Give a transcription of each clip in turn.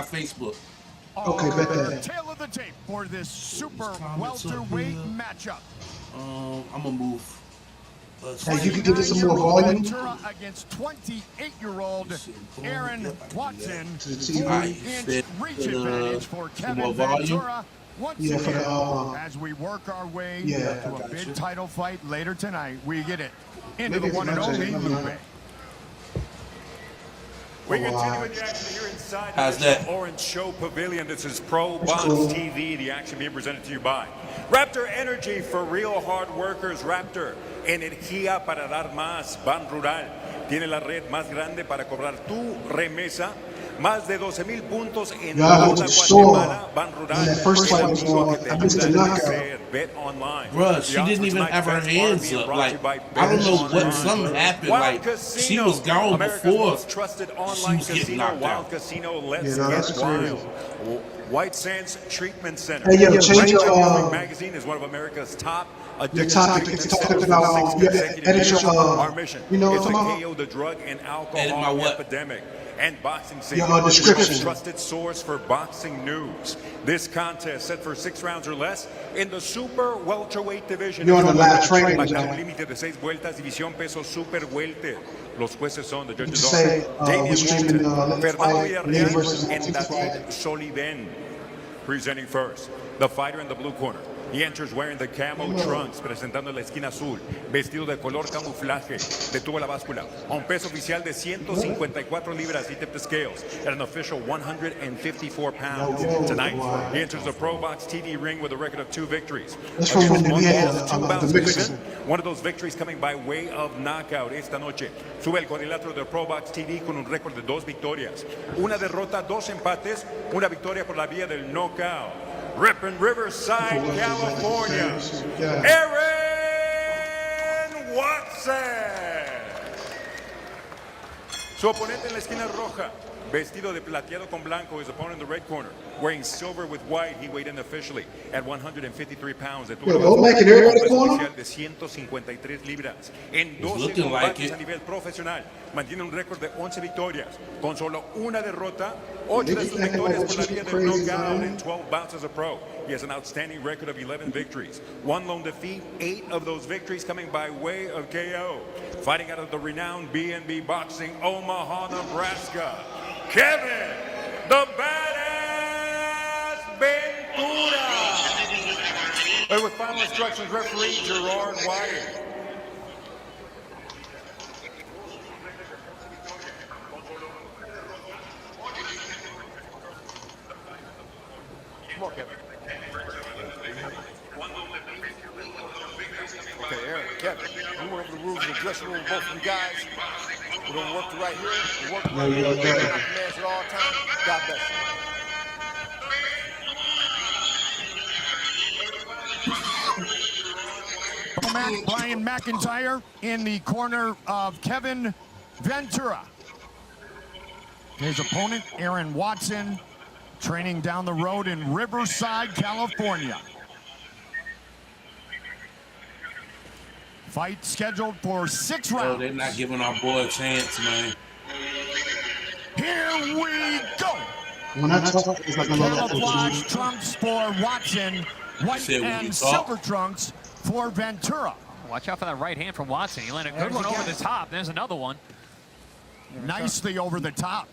Facebook. Okay, bet that. Tail of the tape for this super welterweight matchup. I'm gonna move. Hey, you can give it some more volume. Ventura against 28-year-old Aaron Watson. To the TV. 4-inch reach advantage for Kevin Ventura. Once again, as we work our way to a big title fight later tonight, we get it into the one and only Lupe. We continue with the action here inside How's the that? Orange Show Pavilion. This is Pro Box TV. The action being presented to you by Raptor Energy for real hard workers. Raptor, energía para dar más. Ban Rural tiene la red más grande para cobrar tu remesa. Más de 12,000 puntos en toda Guatemala. Ban Rural es el amigo que te ayuda a crecer. Bet online. Bruh, she didn't even have her hands up. Like, I don't know what, something happened. Like, she was gone before she was getting knocked out. Casino, let's get wild. White Sands Treatment Center. Hey, yo, change your magazine is one of America's top your topic. It's talking about edit your our mission. you know It's what to I'm KO the drug and Edit alcohol my what? epidemic. And boxing scene. Your description. Trusted source for boxing news. This contest set for 6 rounds or less in the super welterweight division. You're on the last training. Bajo un límite de 6 vueltas, división peso super welter. Los jueces son the judges say, are Damian we're streaming, Moulton, Fernando Lee versus Villarreal, and Texas David Soliden. Presenting first, the fighter in the blue corner. He enters wearing the camo trunks, presentando la esquina azul, vestido de color camuflaje, detuvo la báscula, a un peso oficial de 154 libras, he tipped the scales at an official 154 pounds. Tonight, he enters the Pro Box TV ring with a record of 2 victories. That's from when we had the mixer. One of those victories coming by way of knockout. Esta noche sube el cuadrilátero de Pro Box TV con un récord de 2 victorias, una derrota, 2 empates, una victoria por la vía del knockout. Ripping Riverside, California, Aaron Watson. Su oponente en la esquina roja, vestido de plateado con blanco, his opponent in the red corner, wearing silver with white. He weighed in officially at 153 pounds. De 153 libras en 12 combates a nivel profesional. Mantiene un récord de 11 victorias, con solo una derrota, 8 de sus victorias por la vía del knockout in 12 bouts as a pro. He has an outstanding record of 11 victories, 1 lone defeat, 8 of those victories coming by way of KO. Fighting out of the renowned B&B Boxing, Omaha, Nebraska, Kevin, the Badass Ventura. And with final instructions, referee Gerard Wyatt. Come on, Kevin. Okay, Aaron, Kevin, we went over the rules in the dressing room, both of you guys. We're going to work the right here. We work the right here. We're commands at all times. God bless you. Brian McIntyre in the corner of Kevin Ventura. His opponent, Aaron Watson, training down the road in Riverside, California. Fight scheduled for 6 rounds. Oh, they're not giving our boy a chance, man. Here we go. When I talk, it's like Camouflage trunks for Watson, white and silver trunks for Ventura. Watch out for that right hand from Watson. He landed a good one over the top. There's another one. Nicely over the top.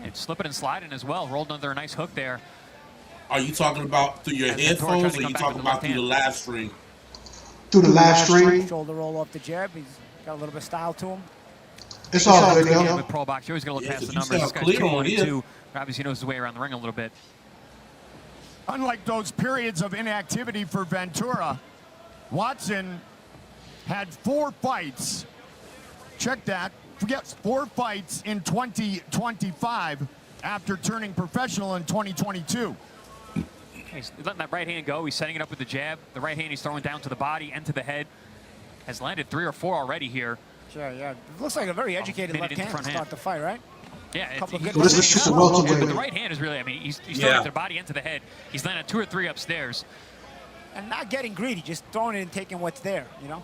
And slipping and sliding as well. Rolled under a nice hook there. Are you talking about through your headphones or are you talking about through the live stream? Through the live stream. Shoulder roll off the jab. He's got a little bit of style to him. It's all good, yo. With Pro Box, you're always going to look past the numbers. This guy's 2-1-2. Obviously knows his way around the ring a little bit. Unlike those periods of inactivity for Ventura, Watson had 4 fights. Check that. Forget 4 fights in 2025 after turning professional in 2022. He's letting that right hand go. He's setting it up with the jab. The right hand he's throwing down to the body and to the head. Has landed 3 or 4 already here. Sure, yeah. It looks like a very educated left hand to start the fight, right? Yeah, but the right hand is really, I mean, he's throwing it to the body and to the head. He's landed 2 or 3 upstairs. And not getting greedy, just throwing it and taking what's there, you know?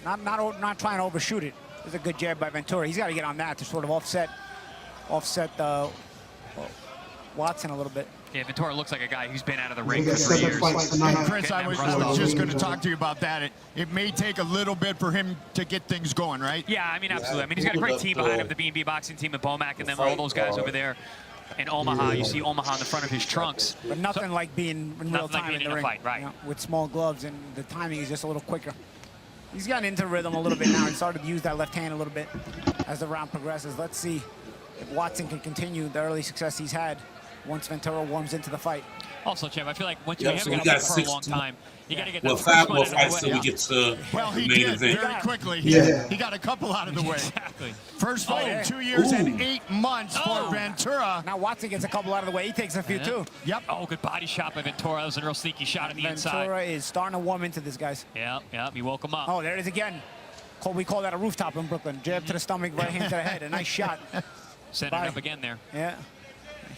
Not trying to overshoot it. There's a good jab by Ventura. He's got to get on that to sort of offset the Watson a little bit. Yeah, Ventura looks like a guy who's been out of the He ring for got 3 7 years. fights tonight. And Chris, I Getting was just going to rusty. talk to you about that. It may take a little bit for him to get things going, right? Yeah, I mean, absolutely. I mean, he's got a great team behind him, the B&B boxing team, and Bomac, and then all those guys over there in Omaha. You see Omaha in the front of his trunks. But nothing like being in real Nothing like time being in in the a ring. fight, right. You know, with small gloves, and the timing is just a little quicker. He's gotten into rhythm a little bit now. He started to use that left hand a little bit as the round progresses. Let's see if Watson can continue the early success he's had once Ventura warms into the fight. Also, Champ, I feel like once you Yep, haven't so got we a got fight for a 6 long time, you got to get Well, that 5 first more one out of fights the till way. we get to Well, he the main did event. very quickly. Yeah. He got a couple out of the way. Exactly. First fight yeah. in 2 years and Ooh. 8 months for Ventura. Now Watson gets a couple out of the way. He takes a few too. Yep. Oh, good body shot by Ventura. That was a real sneaky shot on the inside. Ventura is starting to warm into this, guys. Yeah, he woke him up. Oh, there it is again. We call that a rooftop in Brooklyn. Jab to the stomach, right hand to the head. A nice shot. Setting it up again there. Yeah.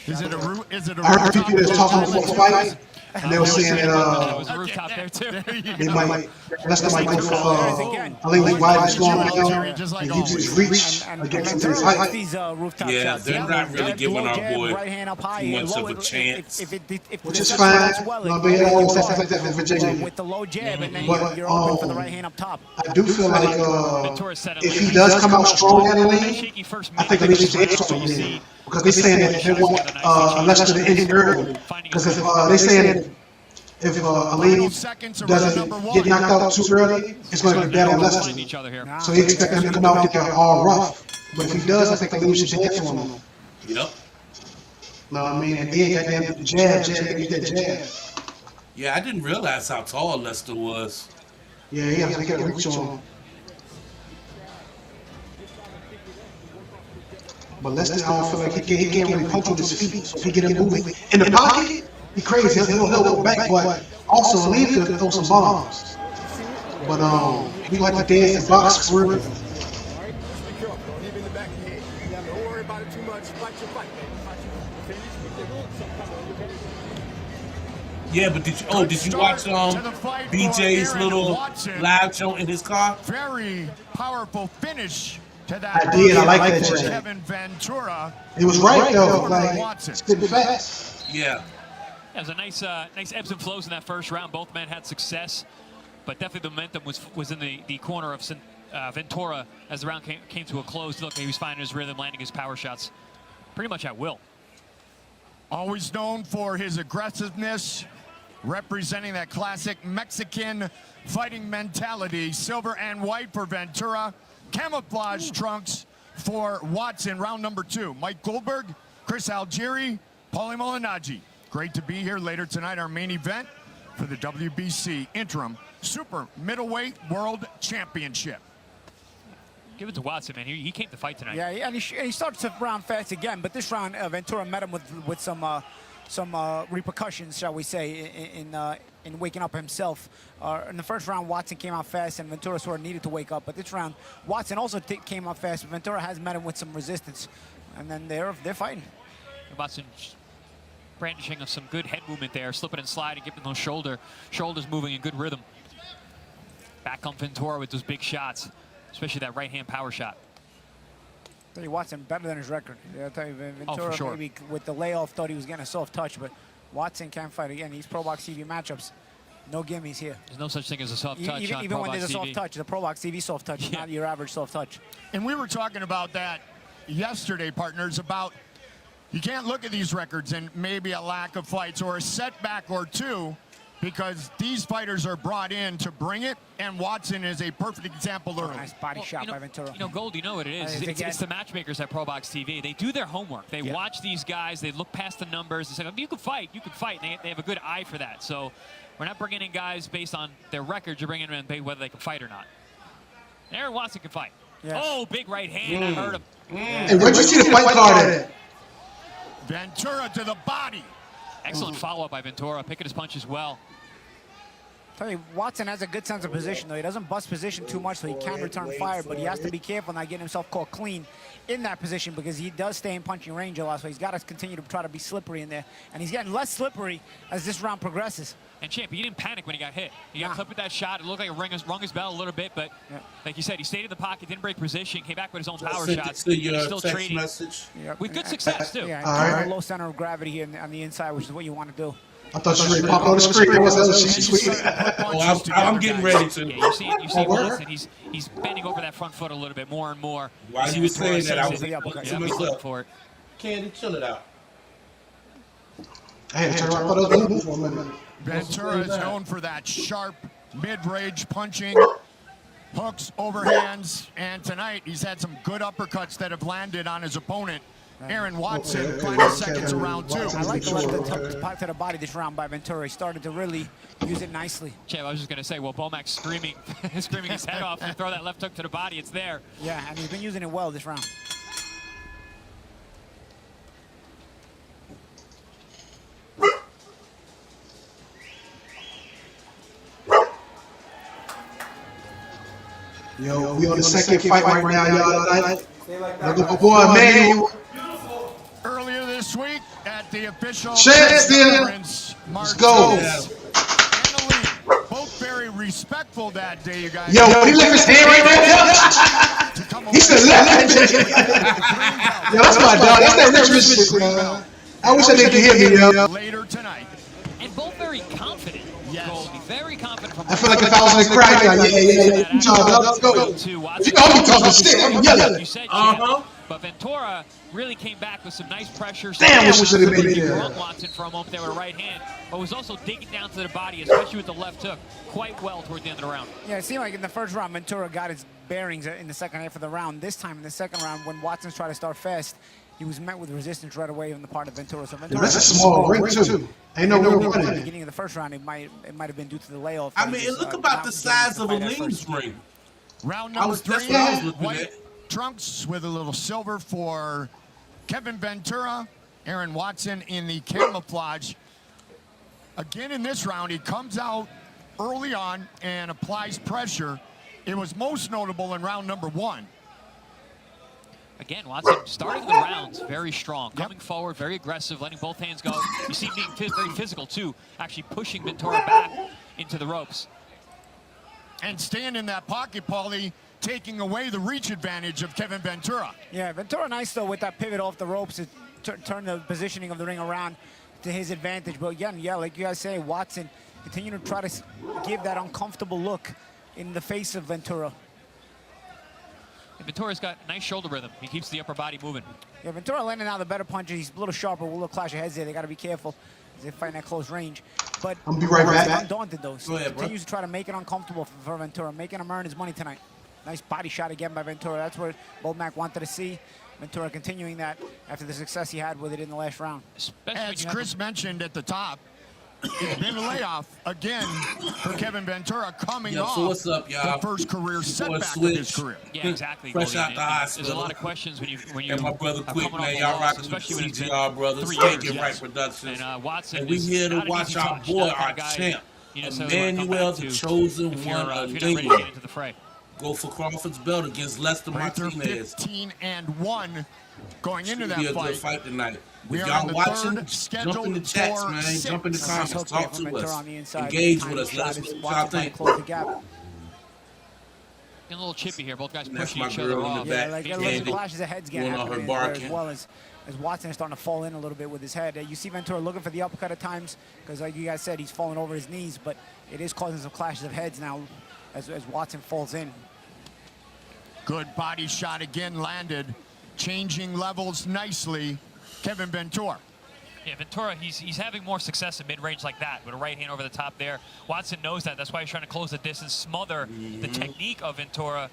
Is it a I heard people that's talking before the fight, and they were saying That that was a rooftop there, too. they might, Lester might go for again. Aleem wide and strong, Just like and use his always. reach And against him to Ventura his likes height. these rooftop Yeah, shots. they're not really Jab, giving low our jab, boy right hand up high. too much low- of a chance. If Which the is jab fine. goes well, No, it but he goes always well says like that for Virginia. with the low jab, and then But, you're open for the right hand up top. I do feel like Ventura set it if like he a- does come out strong at Aleem, Shaky first I think meeting. Aleem should hit something there. Because they saying that they want Lester to end it early. Because if they saying if Aleem doesn't get knocked out too early, it's going to be bad on Find Lester. each other here. So he expect him to come out there all rough. But if he does, I think Aleem should hit for him. Yep. No, I mean, and then goddamn jab, get that jab. Yeah, I didn't realize how tall Lester was. Yeah, he has to get a reach on him. But Lester, I don't feel like he can't really punch with his feet. So if he get him moving in the pocket, he crazy. He'll go back, but also Aleem could throw some bombs. But we like to dance and box for it. Yeah, but did you watch BJ's little live show in his car? Very powerful finish to that. I did. I like that for jab. Kevin Ventura. It was right though, like Watson. spitting fast. Yeah. It was a nice ebbs and flows in that first round. Both men had success, but definitely the momentum was in the corner of Ventura as the round came to a close. Look, he was finding his rhythm, landing his power shots pretty much at will. Always known for his aggressiveness, representing that classic Mexican fighting mentality. Silver and white for Ventura. Camouflage trunks for Watson. Round number 2. Mike Goldberg, Chris Algieri, Paulie Malignaggi. Great to be here later tonight, our main event for the WBC Interim Super Middleweight World Championship. Give it to Watson, man. He came to fight tonight. Yeah, and he starts the round fast again, but this round Ventura met him with some repercussions, shall we say, in waking up himself. In the first round, Watson came out fast, and Ventura sort of needed to wake up. But this round, Watson also came out fast. But Ventura has met him with some resistance, and then they're fighting. Watson brandishing of some good head movement there, slipping and sliding, getting those shoulders moving in good rhythm. Back on Ventura with those big shots, especially that right-hand power shot. Tell you, Watson better than his record. Yeah, I'll tell you, Ventura for sure. maybe with the layoff thought he was getting a soft touch, but Watson can't fight again. These Pro Box TV matchups, no gimmies here. There's no such thing as a soft touch Even on when Pro there's a Box soft TV. touch, the Pro Box TV soft touch, Yeah. not your average soft touch. And we were talking about that yesterday, partners, about you can't look at these records and maybe a lack of fights or a setback or two, because these fighters are brought in to bring it, and Watson is a perfect example early. Nice body shot by Ventura. You know, Gold, you know what it is. It's the matchmakers at Pro Box TV. They do their homework. They watch these guys. They look past the numbers. They say, you can fight. You can fight. And they have a good eye for that. So we're not bringing in guys based on their record. You're bringing them in whether they can fight or not. Aaron Watson can fight. Yeah. Oh, big right hand. I heard him. And where'd you see the fight card at? Ventura to the body. Excellent follow-up by Ventura, picking his punches well. Tell you, Watson has a good sense of position, though. He doesn't bust position too much, so he can return fire, but he has to be careful not getting himself caught clean in that position because he does stay in punching range a lot, so he's got to continue to try to be slippery in there. And he's getting less slippery as this round progresses. And Champ, he didn't panic when he got hit. He got clipped with that shot. It looked like it rung his bell a little bit, but like you said, he stayed in the pocket, didn't break position, came back with his own power shots. Your still text trading message. with good success too. Yeah, right. a low center of gravity here on the inside, which is what you want to do. I thought she would pop on the screen. That was I'm getting ready to. Yeah, you see Watson, he's bending over that front foot a little bit more and more. While you were saying that, I was he's looking for it. Candy, chill it out. Hey, turn around. I thought it was moving for a minute. Ventura is known for that sharp mid-range punching, hooks, overhands, and tonight he's had some good uppercuts that have landed on his opponent. Aaron Watson, final seconds of round 2. I like the left hook to the body this round by Ventura. He started to really use it nicely. Champ, I was just going to say, well, Bomac's screaming his head off and throw that left hook to the body. It's there. Yeah, and he's been using it well this round. Yo, we on the second fight right now, y'all. Look at boy, Emmanuel. Earlier this week at the official Let's go. And Aleem, both very respectful that day, you guys. Yo, when he left his hand right there, he said, yo, that's my dog. That's that Richmond shit, man. I wish I didn't hear me, yo. Later tonight. And both very confident. Yes. Goldie, very confident. From I feel like if I was in the crowd, yeah. You talking, let's go. You know I'm talking shit. I'm yelling. You said, but Ventura really came back with some nice pressure. Damn, wish we should have made it there. Watson for a moment there with a right hand, but was also digging down to the body, especially with the left hook, quite well toward the end of the round. Yeah, it seemed like in the first round, Ventura got his bearings in the second half of the round. This time in the second round, when Watson's tried to start fast, he was met with resistance right away on the part of Ventura. So Ventura, that's a small ring too. Ain't no real running. At the beginning of the first round, it might have been due to the layoff. I mean, look about the size of Aleem's ring. Round number 3, that's what I was looking white at. trunks with a little silver for Kevin Ventura. Aaron Watson in the camouflage. Again in this round, he comes out early on and applies pressure. It was most notable in round number 1. Again, Watson starting the rounds very strong, coming forward, very aggressive, letting both hands go. You see him being very physical, too, actually pushing Ventura back into the ropes. And staying in that pocket, Paulie, taking away the reach advantage of Kevin Ventura. Yeah, Ventura nice, though, with that pivot off the ropes to turn the positioning of the ring around to his advantage. But again, yeah, like you guys say, Watson continue to try to give that uncomfortable look in the face of Ventura. And Ventura's got nice shoulder rhythm. He keeps the upper body moving. Yeah, Ventura landing now the better punches. He's a little sharper, a little clash of heads there. They got to be careful as they fight in that close range. But I'm gonna be right back. undaunted, though. So continues to try to make it uncomfortable for Ventura, making him earn his money tonight. Nice body shot again by Ventura. That's what Bomac wanted to see. Ventura continuing that after the success he had with it in the last round. As Chris mentioned at the top, it's been a layoff again for Kevin Ventura coming off what's up, y'all? the first career setback of his career. Yeah, exactly. Fresh out the hospital. There's a lot of questions when you and my brother Quick, coming man, off y'all a loss, rocking with especially when it's been CGR brothers, 3 taking years, right productions. And Watson And we is here to not an watch easy our touch, boy, not the kind our of guy champ, you necessarily wanna come Emmanuel, back the to chosen if you're one not of ready to get into the fray. Go for Crawford's belt against Lester Panther Martinez. 15-1 going into that Be a good fight. fight tonight. We If are on y'all the watching, third, scheduled jump in the chats, for man. 6. Jump in the comments. Nice Talk hook to from Ventura us. on the inside. Engage Time with us. shot Let us is know what Watson y'all trying think. to close the gap. Getting a little chippy here. Both guys And that's pushing my each girl other in the off. back. Yeah, like Candy. there's some clashes of heads getting Going on her happening there as barking. well as Watson is starting to fall in a little bit with his head. You see Ventura looking for the uppercut at times because, like you guys said, he's falling over his knees, but it is causing some clashes of heads now as Watson falls in. Good body shot again landed, changing levels nicely. Kevin Ventura. Yeah, Ventura, he's having more success in mid-range like that with a right hand over the top there. Watson knows that. That's why he's trying to close the distance, smother the technique of Ventura.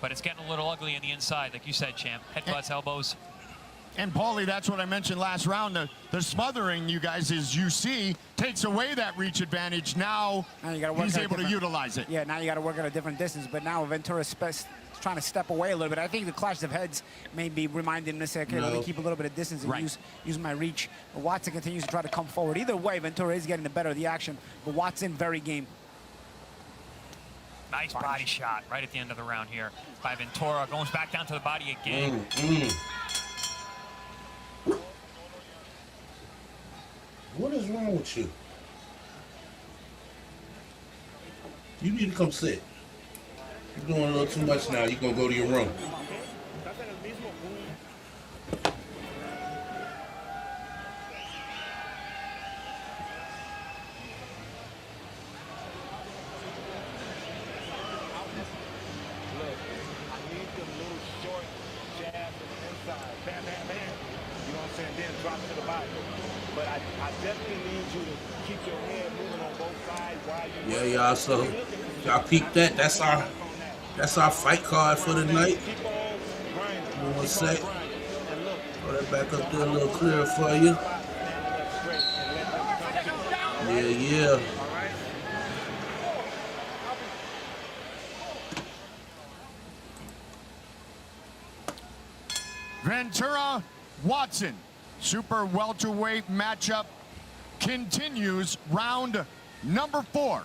But it's getting a little ugly on the inside, like you said, champ. Headbutts, elbows. And Paulie, that's what I mentioned last round. The smothering, you guys, as you see, takes away that reach advantage. Now you gotta work he's at a able to different- utilize it. Yeah, now you got to work at a different distance. But now Ventura's trying to step away a little bit. I think the clash of heads may be reminding him to say, okay, let me keep a little bit of distance and use my reach. But Watson continues to try to come forward. Either way, Ventura is getting the better of the action. But Watson, very game. Nice body shot right at the end of the round here by Ventura. Goes back down to the body again. What is wrong with you? You need to come sit. You're doing a little too much now. You're going to go to your room. Yeah, y'all. So y'all peep that. That's our fight card for the night. Give me 1 sec. Throw that back up there a little clearer for you. Yeah. Ventura Watson, super welterweight matchup continues. Round number 4.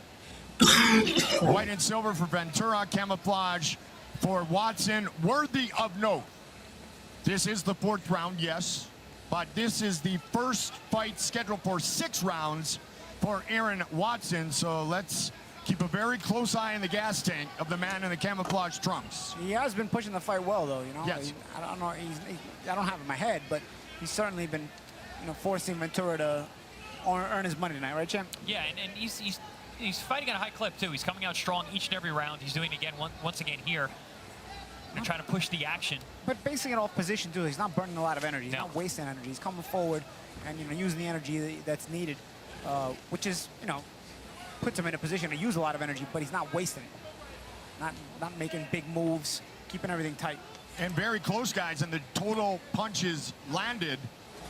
White and silver for Ventura, camouflage for Watson. Worthy of note, this is the 4th round, yes, but this is the first fight scheduled for 6 rounds for Aaron Watson, so let's keep a very close eye on the gas tank of the man in the camouflage trunks. He has been pushing the fight well, though. You know, yes. I don't know. I don't have it in my head, but he's certainly been, forcing Ventura to earn his money tonight, right, champ? Yeah, and he's fighting at a high clip too. He's coming out strong each and every round. He's doing it again once again here. They're trying to push the action. But basing it off position too, he's not burning a lot of energy. He's not wasting energy. He's coming forward and using the energy that's needed, which is puts him in a position to use a lot of energy, but he's not wasting it. Not making big moves, keeping everything tight. And very close, guys, and the total punches landed.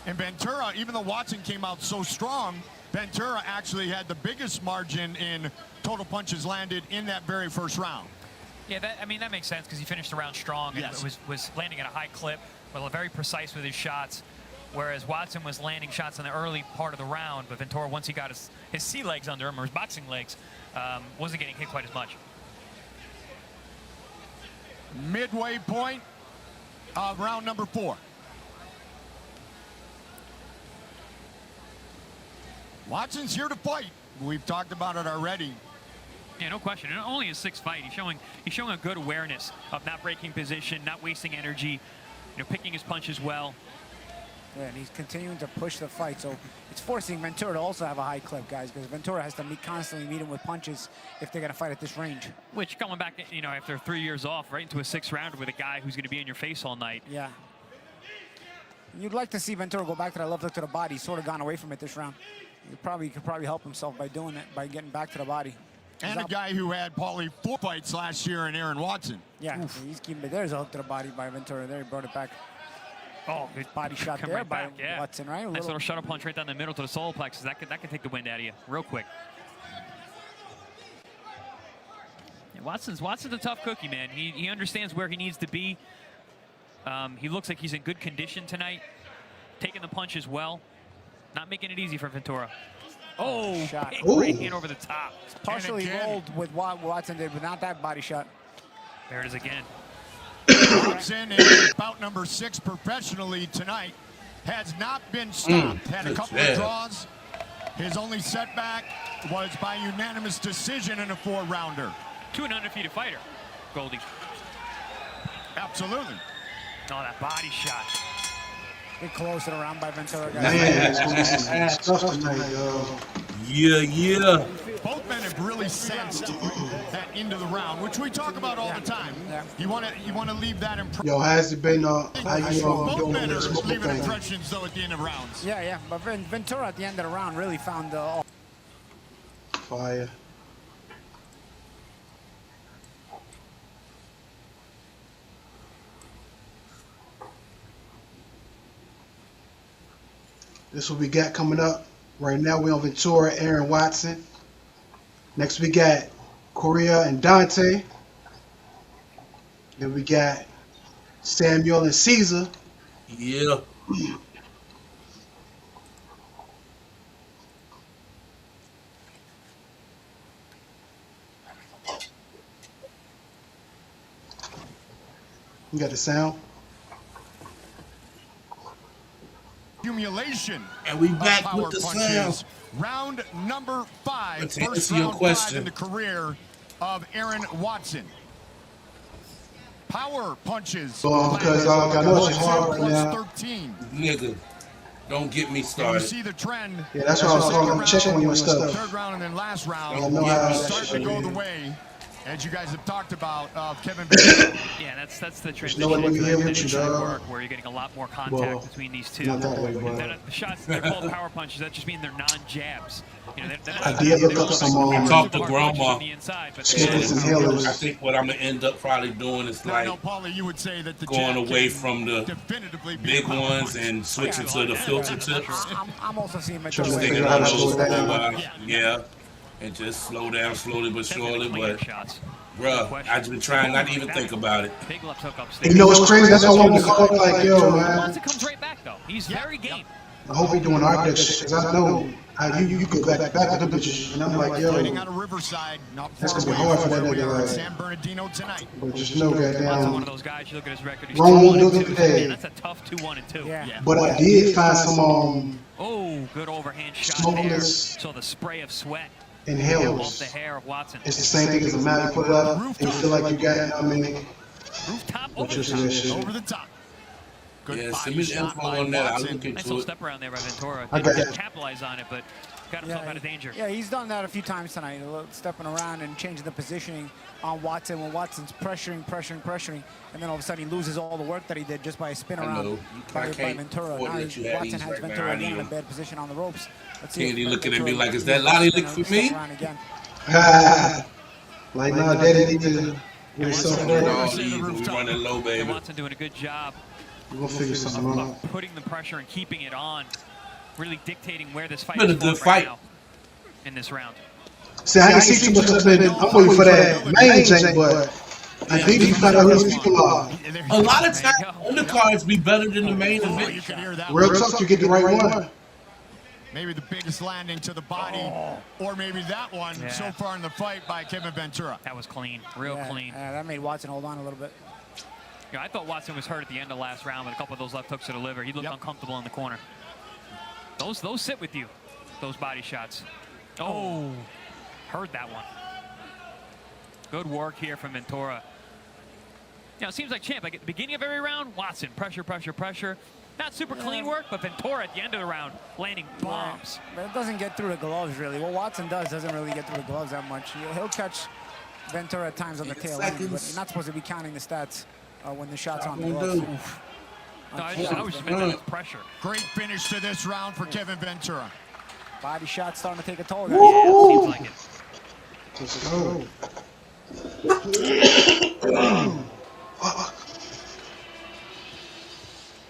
And Ventura, even though Watson came out so strong, Ventura actually had the biggest margin in total punches landed in that very first round. Yeah, that makes sense because he finished the round strong and was landing at a high clip, but very precise with his shots. Whereas Watson was landing shots in the early part of the round, but Ventura, once he got his sea legs under him, or his boxing legs, wasn't getting hit quite as much. Midway point of round number 4. Watson's here to fight. We've talked about it already. Yeah, no question. And only his 6th fight. He's showing a good awareness of not breaking position, not wasting energy, picking his punches well. Yeah, and he's continuing to push the fight, so it's forcing Ventura to also have a high clip, guys, because Ventura has to constantly meet him with punches if they're going to fight at this range. Which, coming back, after 3 years off, right into a 6th round with a guy who's going to be in your face all night. Yeah. You'd like to see Ventura go back to that left hook to the body. He's sort of gone away from it this round. He could probably help himself by doing it, by getting back to the body. And a guy who had probably 4 fights last year in Aaron Watson. Yeah, he's keeping it. There's a hook to the body by Ventura. There, he brought it back. Oh, good body shot there by Watson, right? Nice little shuttle punch right down the middle to the solar plexus. That could take the wind out of you real quick. Yeah, Watson's a tough cookie, man. He understands where he needs to be. He looks like he's in good condition tonight, taking the punches well, not making it easy for Ventura. Oh, shot. Right hand over the top. Partially rolled with what Watson did, but not that body shot. There it is again. Watson in bout number 6 professionally tonight has not been stopped. Had a couple of draws. His only setback was by unanimous decision in a 4-rounder. To an undefeated fighter, Goldie. Absolutely. Oh, that body shot. Get close to the round by Ventura, guys. Man, it's gonna be some stuff tonight, yo. Yeah. Both men have really sensed that into the round, which we talk about all the time. Yeah. You want to leave that impression. Yo, has it been how you Both doing men with are this smoking leaving thing? impressions though at the end of rounds. Yeah, but Ventura at the end of the round really found Fire. This is what we got coming up. Right now we on Ventura, Aaron Watson. Next we got Correa and Dante. Then we got Samuel and Caesar. Yeah. You got the sound. Accumulation. And we of back power with the punches. sound. Round number 5. But to First answer your round 5 question, in the career of Aaron Watson. Power punches. Because I know it's hard right plus now. 13. nigga, don't get me And you started. see the trend. Yeah, that's why I was calling check on you and stuff. Third round and then last round. I know how that Starting shit to go the is. way, as you guys have talked about, of Kevin Ventura. Yeah, that's the transition. no one into here with inside you, dog. work where you're getting a lot more contact Well, between these two. not that way, bro. The shots, they're called power punches. That just mean they're non-jabs. You know, they're not, I did look up some Talk to hard punches grandma. on the inside, but Smoking some I inhalers. think what I'm gonna end up probably doing is Now, like I know, Paulie, you would say that the going jab away can from the definitively be big a power ones punch. and switching to the filter tips. I'm also seeing Trying Ventura. to Sticking figure out how on to those slow it down. yeah, and just slow down slowly but surely. But shots. bruh, I've been trying not to even think about it. Big left hook And upstairs. you know what's crazy? That's why I wanted to call you like, yo, man. Once it comes right back though, he's very game. I hope he doing our shit, because I know how you go back to the bitches. And I'm like, yo, Fighting out of Riverside, not That's far gonna be away hard from for that where we nigga, are in like- San Bernardino tonight. but just know, Watson, one of goddamn. those guys. You look at his record. He's Rome 2-1 won't do and it 2. today. Man, that's a tough 2-1 and 2. Yeah. But I did find some Oh, good overhand shot Smokeless. there. So the spray of sweat off the inhalers. hair of Watson. It's the same thing as a mat. You put it up, and you feel like you got, I mean, Rooftop What over you the see top. that shit? Over the top. Good Yeah, body send me the shot info by on that. I'll Watson. look Nice into little it. step around there by Ventura. I got Didn't that. capitalize on it, but got himself out of danger. Yeah, he's done that a few times tonight, a little stepping around and changing the positioning on Watson when Watson's pressuring, and then all of a sudden he loses all the work that he did just by a spin I know. around You by can't Ventura. afford Now to let you have Watson these has right now. Ventura I again need in a them. bad position on the ropes. Let's Candy if looking at Ventura me like, can is that use lolly spin lick or for me? step around again. like, nah, daddy need to get himself It ready. all even. We running low, And baby. Watson doing a good job We're gonna figure something out. of putting the pressure and keeping it on, really dictating where this fight Been a is good fought right fight. now in this round. See, I didn't see too much of it. I'm waiting for that main jank, but I think you found out who these people are. A lot of There times, you go. undercards be better than the main Oh, event. you can hear that. Real talk, you get the right one. Maybe the biggest landing to the body, or maybe that one Yeah. so far in the fight by Kevin Ventura. That was clean, real clean. That made Watson hold on a little bit. You know, I thought Watson was hurt at the end of last round with a couple of those left hooks to the liver. He looked Yep. uncomfortable in the corner. Those sit with you, those body shots. Oh, heard that one. Good work here from Ventura. You know, it seems like champ. Like at the beginning of every round, Watson pressure. Not super clean work, but Ventura at the end of the round landing bombs. But it doesn't get through the gloves, really. What Watson doesn't really get through the gloves that much. He'll catch Ventura at times on the tail end, but you're not supposed to be counting the stats when the shot's on the gloves. No, I was just meant that as pressure. Great finish to this round for Kevin Ventura. Body shot starting to take a toll, guys. Yeah, it seems like it. Let's go.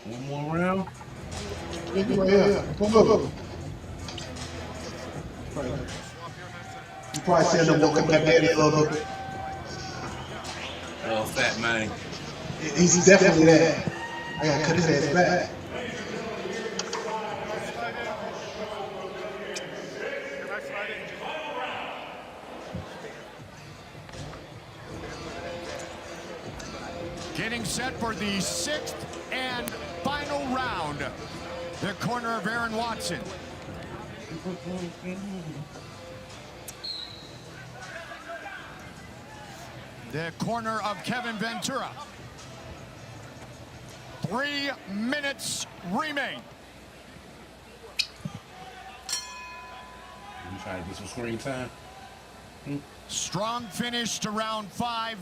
One more round. Right here. Go. You probably see him walking back there a little bit. Oh, fat man. He's definitely that. I gotta cut his ass back. Getting set for the 6th and final round. The corner of Aaron Watson. The corner of Kevin Ventura. 3 minutes remain. You trying to get some screen time? Strong finish to round 5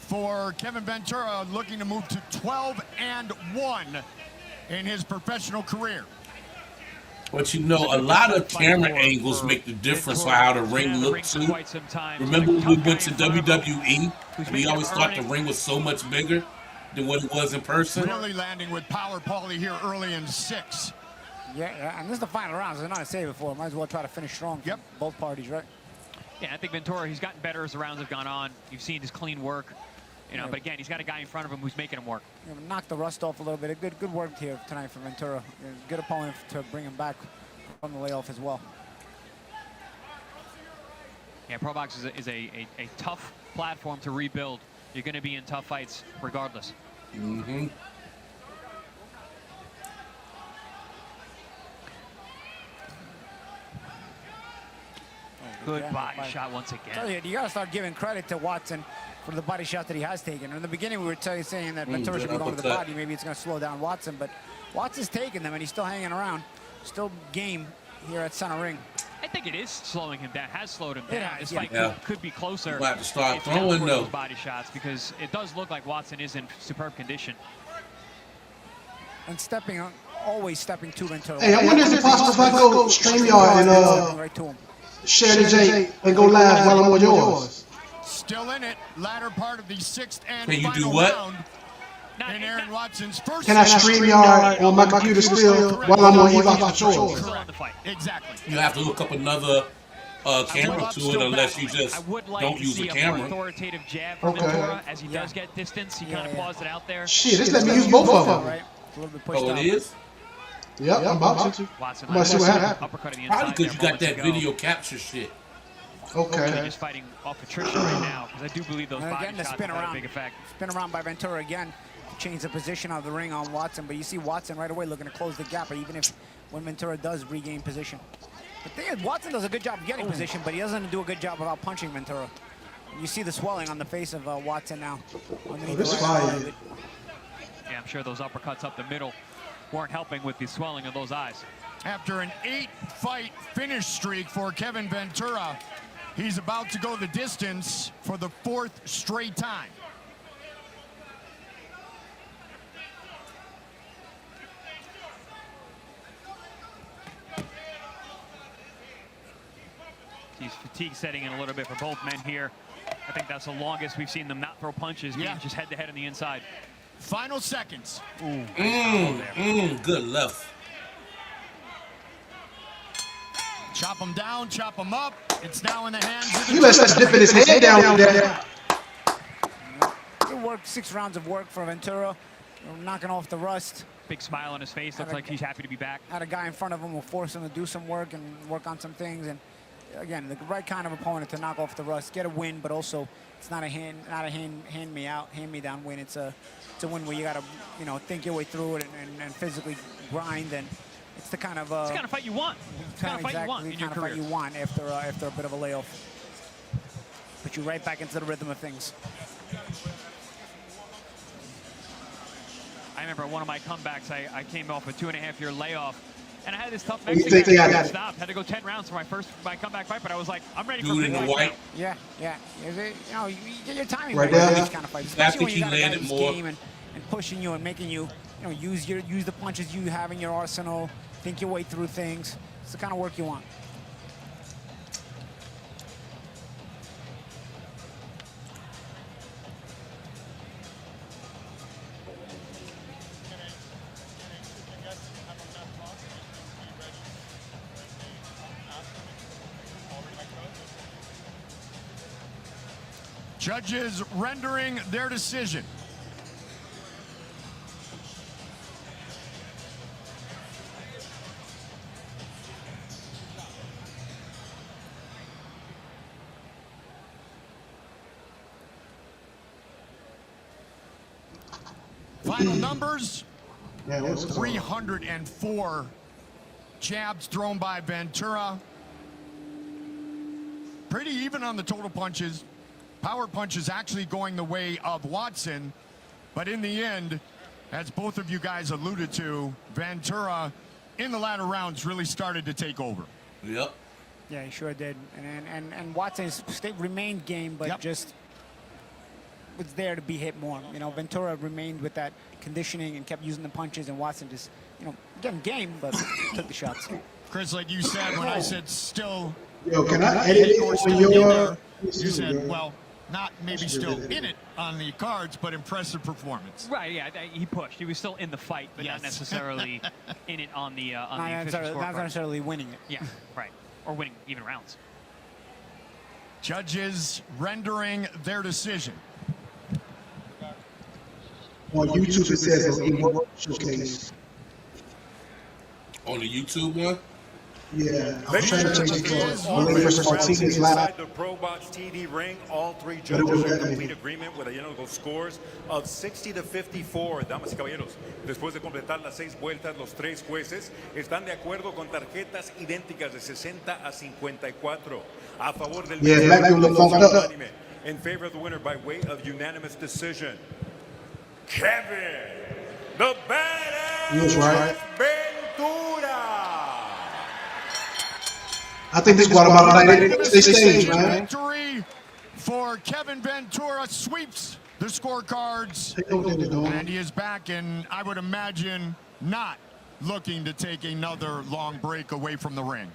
for Kevin Ventura, looking to move to 12-1 in his professional career. But you know, a lot of camera angles make the difference for how the ring looks too. Remember when we went to WWE? We always thought the ring was so much bigger than what it was in person. Really landing with power, Paulie, here early in 6. Yeah, and this is the final round, so they're not to save it for. Might as well try to finish strong. Yep. Both parties, right? Yeah, I think Ventura, he's gotten better as the rounds have gone on. You've seen his clean work, you know, but again, he's got a guy in front of him who's making him work. You know, knock the rust off a little bit. Good work here tonight for Ventura. Good opponent to bring him back from the layoff as well. Yeah, Pro Box is a tough platform to rebuild. you're going to be in tough fights regardless. Mm-hmm. Good body shot once again. You got to start giving credit to Watson for the body shot that he has taken. In the beginning, we were saying that Ventura should be going to the body. Maybe it's going to slow down Watson, but Watson's taking them, and he's still hanging around. Still game here at center ring. I think it is slowing him down. Has slowed him down. This fight could be closer. We'll have to start throwing those body shots because it does look like Watson is in superb condition. And always stepping to Ventura. Hey, I wonder if it's possible if I go StreamYard and right to him. share the J and go live while I'm on yours. Still in it, latter part of the 6th and Can you final do what? round. And Aaron Watson's first. Can I StreamYard on my computer still while I'm on Evox Patrol? Exactly. You have to hook up another camera to it unless you just don't use a camera. Authoritative jab from Ventura as he does get distance. He kind of paused it out there. Shit, this let me use both of them. Right? A little bit pushed Oh, out. it is? Yep, I'm about to. Watson, I'm about to see what happens. uppercut of the inside Probably because you got that ago. video capture shit. Really Okay. just fighting off attrition right now because I do believe those And body again, the shots spin have had a around. big effect. Spin around by Ventura again to change the position of the ring on Watson. But you see Watson right away looking to close the gap, even if when Ventura does regain position. The thing is, Watson does a good job of getting position, but he doesn't do a good job of punching Ventura. You see the swelling on the face of Watson now. This fire. Yeah, I'm sure those uppercuts up the middle weren't helping with the swelling of those eyes. After an 8-fight finish streak for Kevin Ventura, he's about to go the distance for the 4th straight time. He's fatigue setting in a little bit for both men here. I think that's the longest we've seen them not throw punches, being just head-to-head on the inside. Final seconds. Good left. Chop him down, chop him up. It's now in the hands of the He let us dipping his head down there. Good work, 6 rounds of work for Ventura. Knocking off the rust. Big smile on his face. Looks like he's happy to be back. Had a guy in front of him will force him to do some work and work on some things. And again, the right kind of opponent to knock off the rust, get a win, but also it's not a hand me down win. It's a win where you gotta think your way through it and physically grind. And it's the kind of it's the kind of fight you want. It's the kind of fight you want in your career. Fight you want after a bit of a layoff. Put you right back into the rhythm of things. I remember one of my comebacks, I came off a 2.5-year layoff, and I had this tough You Mexican think guy I got that it? stopped. Had to go 10 rounds for my comeback fight, but I was like, I'm ready for Dude a in big the fight white. now. Yeah. You get your timing Right right there. in these kind of fights, I especially think when you he got a guy landed who's more. game and pushing you and making you, use the punches you have in your arsenal, think your way through things. It's the kind of work you want. Judges rendering their decision. Final numbers, Yeah, what's going on? 304 jabs thrown by Ventura. Pretty even on the total punches. Power punches actually going the way of Watson. But in the end, as both of you guys alluded to, Ventura in the latter rounds really started to take over. Yep. Yeah, he sure did. And Watson remained game, but just was there to be hit more. Ventura remained with that conditioning and kept using the punches, and Watson just, getting game, but took the shots. Chris, like you said, when I said still, Yo, can I edit it or on still in your? there, you said, well, not maybe still in it on the cards, but impressive performance. Right, yeah, he pushed. He was still in the fight, but not necessarily in it on the official Not scorecard. necessarily winning it. Yeah, right. Or winning even rounds. Judges rendering their decision. On YouTube, it says a work showcase. On the YouTube one? Yeah, I'm Ladies trying and to change gentlemen, the all Olay versus rounds Martinez inside live. the Pro Box TV ring, all three But it judges was are in that complete nigga. agreement with identical scores of 60-54. Damas y caballeros, después de completar las 6 vueltas, los 3 jueces están de acuerdo con tarjetas idénticas de 60-54 a favor del Yeah, Black dude look funked up. unánime. In favor of the winner by way of unanimous decision, Kevin, the badass He was right. Ventura. I think this Guatemala night they stage, man. Victory for Kevin Ventura, sweeps the scorecards, They know what they're doing. and he is back, and I would imagine not looking to take another long break away from the ring.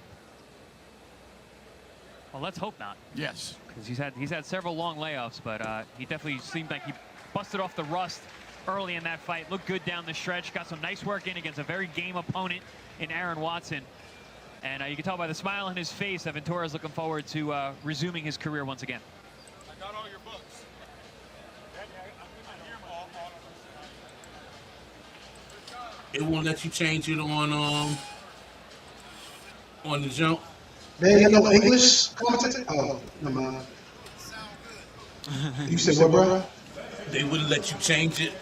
Well, let's hope not. Yes. Because he's had several long layoffs, but he definitely seemed like he busted off the rust early in that fight. Looked good down the stretch. Got some nice work in against a very game opponent in Aaron Watson. And you can tell by the smile on his face that Ventura is looking forward to resuming his career once again. I got all your books. It won't let you change it on the jump. Man, you know English commentator? Oh, never mind. You said what, bro? They wouldn't let you change it.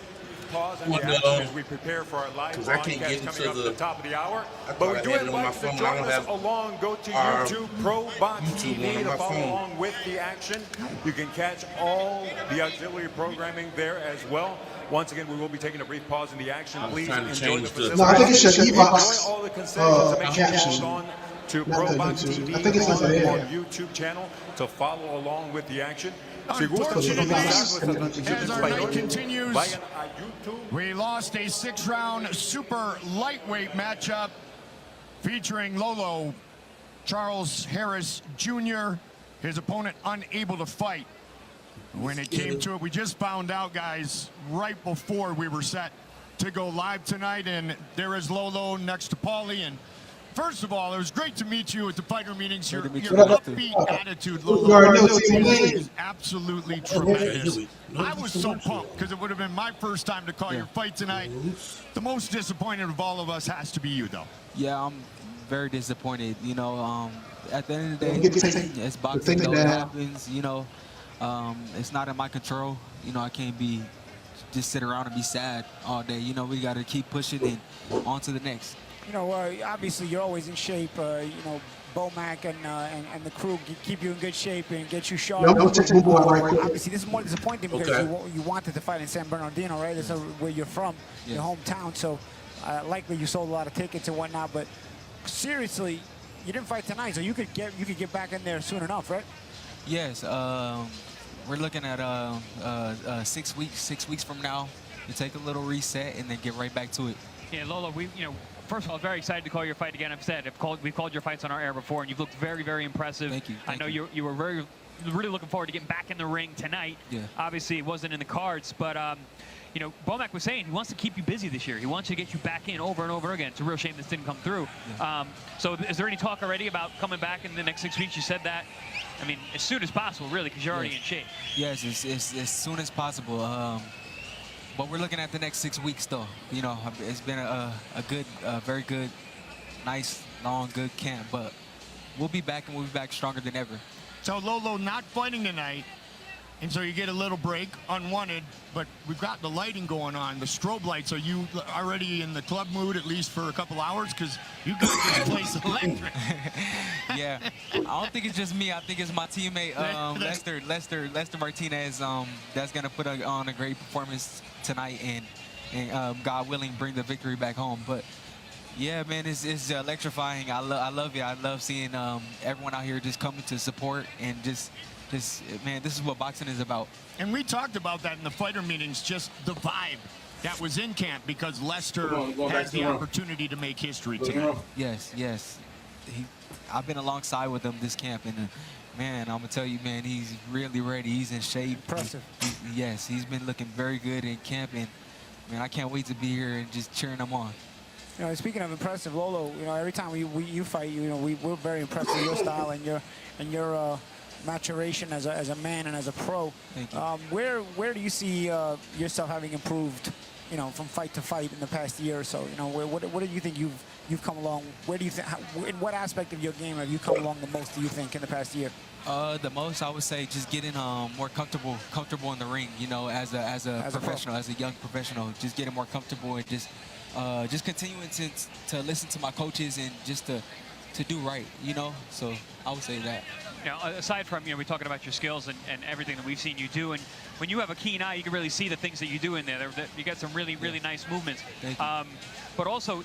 Pause on On the the, action as we prepare for our live 'cause I can't broadcast get coming into up the- at the top of the hour. I But thought we I do had it on my invite you to phone. I join don't us have along. Go to our YouTube Pro Box YouTube TV on to my follow phone. along with the action. You can catch all the auxiliary programming there as well. Once again, we will be taking a brief pause in the action. was Please trying to enjoy change the the- facility. No, I think it's just Enjoy E-Box, all the concessions to make sure you caption. log on to Not Pro the Box YouTube. TV I think it's on not there. our YouTube channel to follow along with the action. Si gustan Unfortunately, sintonizar nuestras as our night transmisiones continues, vayan a YouTube. we lost a 6-round super lightweight matchup featuring Lolo Charles Harris Jr., his opponent unable to fight. When it came to it, we just found out, guys, right before we were set to go live tonight, and there is Lolo next to Paulie. And first of all, it was great to meet you at the fighter meetings. Your upbeat attitude, Lolo, is absolutely tremendous. I was so pumped because it would have been my first time to call your fight tonight. The most disappointed of all of us has to be you, though. Yeah, I'm very disappointed. You know, at the end of the You day, get to take it's the boxing. thing Though it down. happens. You know, it's not in my control. You know, I can't just sit around and be sad all day. You know, we got to keep pushing and on to the next. You know, obviously you're always in shape. You know, Bomac and the crew keep you in good shape and get you sharp. No, don't take Boo out right quick. Obviously, this is more disappointing because Okay. you wanted to fight in San Bernardino, right? That's where you're from, your hometown. So likely you sold a lot of tickets and whatnot. But seriously, you didn't fight tonight, so you could get back in there soon enough, right? Yes, we're looking at 6 weeks. 6 weeks from now, to take a little reset and then get right back to it. Yeah, Lolo, first of all, very excited to call your fight again. I've said we've called your fights on our air before, and you've looked very, very impressive. Thank you. I know you were really looking forward to getting back in the ring tonight. Yeah. Obviously, it wasn't in the cards, but Bomac was saying he wants to keep you busy this year. He wants you to get you back in over and over again. It's a real shame this didn't come through. Yeah. So is there any talk already about coming back in the next 6 weeks? You said that. I mean, as soon as possible, really, because you're already in shape. Yes, it's as soon as possible. But we're looking at the next 6 weeks, though. You know, it's been a good, very good, nice, long, good camp. But we'll be back, and we'll be back stronger than ever. So Lolo not fighting tonight, and so you get a little break, unwanted, but we've got the lighting going on, the strobe lights. Are you already in the club mood, at least for a couple hours? Because you got this place electric. Yeah, I don't think it's just me. I think it's my teammate, Lester Martinez, that's going to put on a great performance tonight and God willing, bring the victory back home. But yeah, man, it's electrifying. I love it. I love seeing everyone out here just coming to support and just man, this is what boxing is about. And we talked about that in the fighter meetings, just the vibe that was in camp, because Lester has the opportunity to make history tonight. Yes. I've been alongside with him this camp, and man, I'm gonna tell you, man, he's really ready. He's in shape. Impressive. Yes, he's been looking very good in camp, and man, I can't wait to be here and just cheering him on. You know, speaking of impressive, Lolo, you know, every time you fight, you know, we're very impressed with your style and your maturation as a man and as a pro. Thank you. Where do you see yourself having improved, you know, from fight to fight in the past year or so? You know, what do you think you've come along? Where do you think? In what aspect of your game have you come along the most? Do you think in the past year? The most, I would say, just getting more comfortable in the ring. You know, as a professional, as a young professional, just getting more comfortable and just continuing to listen to my coaches and just to do right. You know, so I would say that. You know, aside from, you know, we're talking about your skills and everything that we've seen you do, and when you have a keen eye, you can really see the things that you do in there. You got some really nice movements. But also,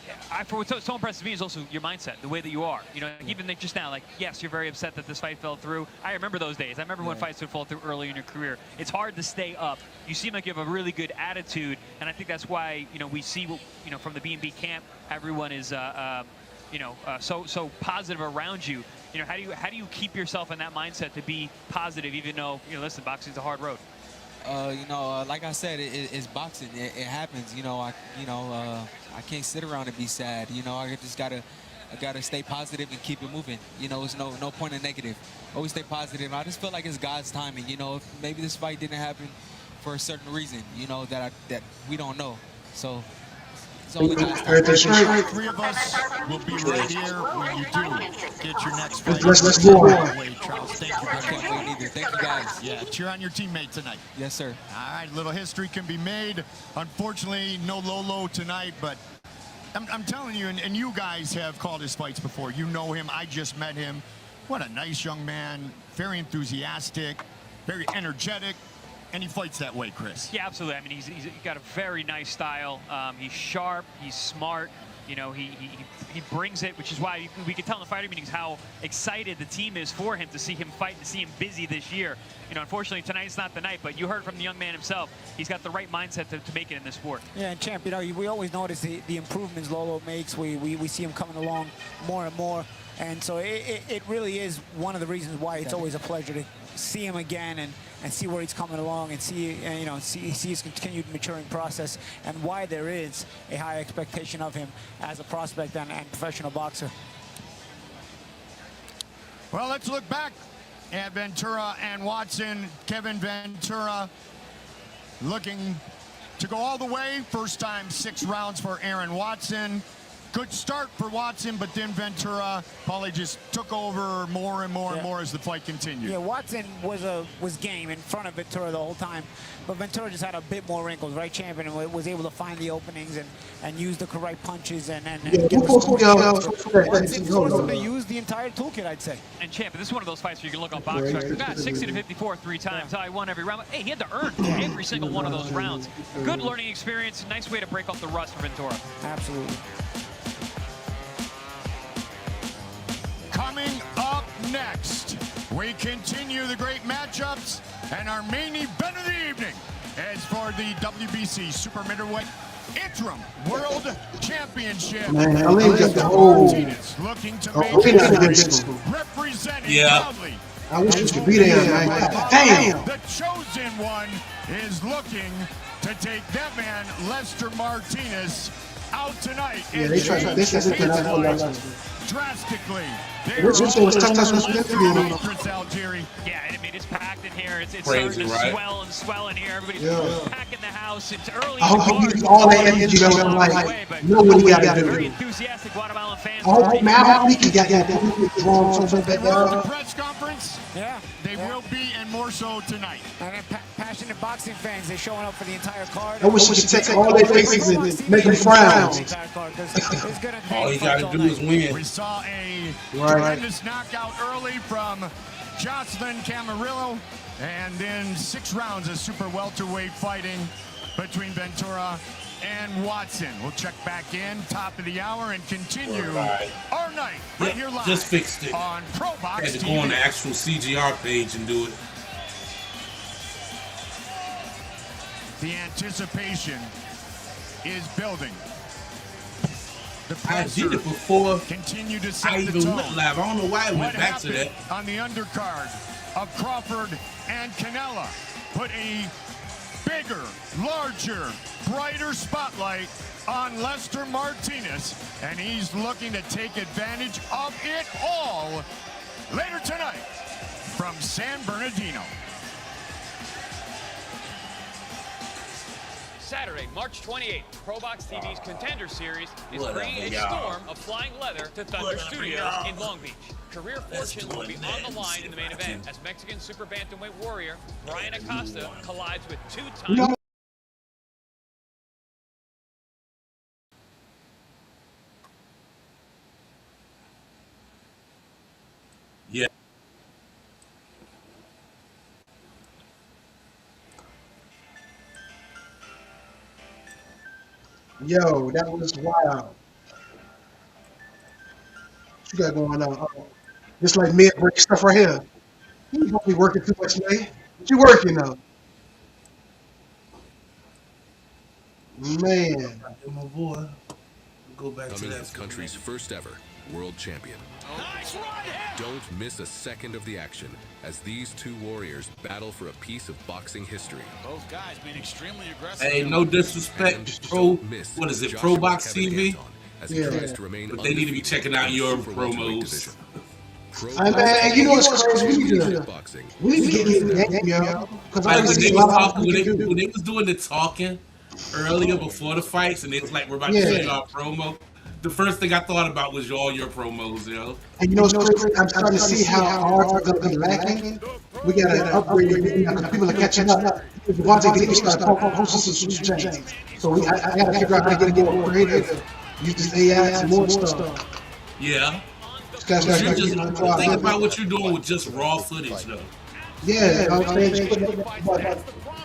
what's so impressive to me is also your mindset, the way that you are. You know, even just now, like, yes, you're very upset that this fight fell through. I remember those days. I remember when fights would fall through early in your career. It's hard to stay up. You seem like you have a really good attitude, and I think that's why, you know, we see, you know, from the B&B camp, everyone is, you know, so positive around you. You know, how do you keep yourself in that mindset to be positive, even though, you know, listen, boxing's a hard road? You know, like I said, it's boxing. It happens. You know, I can't sit around and be sad. You know, I gotta stay positive and keep it moving. You know, there's no point in negative. Always stay positive. I just feel like it's God's timing. You know, if maybe this fight didn't happen for a certain reason, you know, that we don't know. So. Three of us will be right here when you do get your next fight. Let's go. Charles, thank you very much. Thank you, guys. Yeah, cheer on your teammate tonight. Yes, sir. All right, little history can be made. Unfortunately, no Lolo tonight, but I'm telling you, and you guys have called his fights before. You know him. I just met him. What a nice young man. Very enthusiastic, very energetic. And he fights that way, Chris. Yeah, absolutely. I mean, he's got a very nice style. He's sharp. He's smart. You know, he brings it, which is why we can tell in the fighter meetings how excited the team is for him, to see him fight, to see him busy this year. You know, unfortunately, tonight's not the night, but you heard from the young man himself. He's got the right mindset to make it in this sport. Yeah, and Champ, you know, we always notice the improvements Lolo makes. We see him coming along more and more. And so it really is one of the reasons why it's always a pleasure to see him again and see where he's coming along and see his continued maturing process, and why there is a high expectation of him as a prospect and professional boxer. Well, let's look back at Ventura and Watson. Kevin Ventura looking to go all the way. First time 6 rounds for Aaron Watson. Good start for Watson, but then Ventura probably just took over more and more and more as the fight continued. Yeah, Watson was game in front of Ventura the whole time, but Ventura just had a bit more wrinkles, right, champion, and was able to find the openings and use the correct punches and get the Watson forced him to use the entire toolkit, I'd say. And champ, this is one of those fights where you can look on box record. 60-54 3 times. How he won every round. Hey, he had to earn every single one of those rounds. Good learning experience. Nice way to break off the rust for Ventura. Absolutely. Coming up next, we continue the great matchups, and our main event of the evening is for the WBC Super Middleweight Interim World Championship. Man, Aleem got the whole looking to make representing proudly. I wish you could be there, man. Damn. The chosen one is looking to take that man, Lester Martinez, out tonight. Yeah, they try to this isn't drastically. Which was Prince Algieri. Yeah, I mean, it's packed in here. It's Crazy, starting to right? swell in here. Everybody's packing the house. It's early. I hope he uses all that energy that was like, know what he got to do. Very enthusiastic Guatemalan fans. I hope he got that wrong so bad. The press conference. Yeah. They will be, and more so tonight. And passionate boxing fans, they're showing up for the entire card. I wish he could take all their faces and make them frown. All he got to do is win. We saw a tremendous knockout early from Jocelyn Camarillo, and then 6 rounds of super welterweight fighting between Ventura and Watson. We'll check back in, top of the hour, and continue our night right here live. Just fixed it. On ProBox Had to TV. go on the actual CGR page and do it. The anticipation is building. The I presser did it before continue to I set the even tone. went live. I don't know why I What went back to happened that. on the undercard of Crawford and Canella put a bigger, larger, brighter spotlight on Lester Martinez, and he's looking to take advantage of it all later tonight from San Bernardino. Saturday, March 28th, ProBox TV's Contender Series is Whatever, bringing a y'all. storm of flying leather to Thunder Whatever, Studios y'all. in Long Beach. Career Let's fortune do will be it, on man. the line in the main See if I event can- as Mexican super bantamweight warrior Brian Acosta collides with You two-time know, Yeah. yo, that was wild. What you got going on? Just like mid-break stuff right here. You don't be working too much, man. What you working on? Man. Hey, my boy. Go back to Coming that. his country's first ever world champion. Nice right hand! Don't miss a second of the action as these two warriors battle for a piece of boxing history. Both guys being extremely aggressive. Hey, no disrespect, And Pro. don't miss What is it, Joshua ProBox Kevin TV? Anton as he Yeah. tries to remain But they need to be undefeated checking out in the your super welterweight promos. division. Hey, man, and you know what's crazy? Boxing. We need to get in the game, yo. Because I Like when see they a was lot of talking, people when do. they was doing the talking earlier before the fights, and it was like we're about to Yeah. show y'all promo. The first thing I thought about was all your promos, yo. And you know what's crazy? I'm starting to see how ours are going to be lacking. We got to upgrade it because people are catching up. Devontae Davis started hosting some Super James. So I got to figure out how to get more creative. Use this AI and more stuff. Yeah. This guy's But got you to just get on think about what you're doing with just raw footage, though. Yeah, you know what I'm saying? But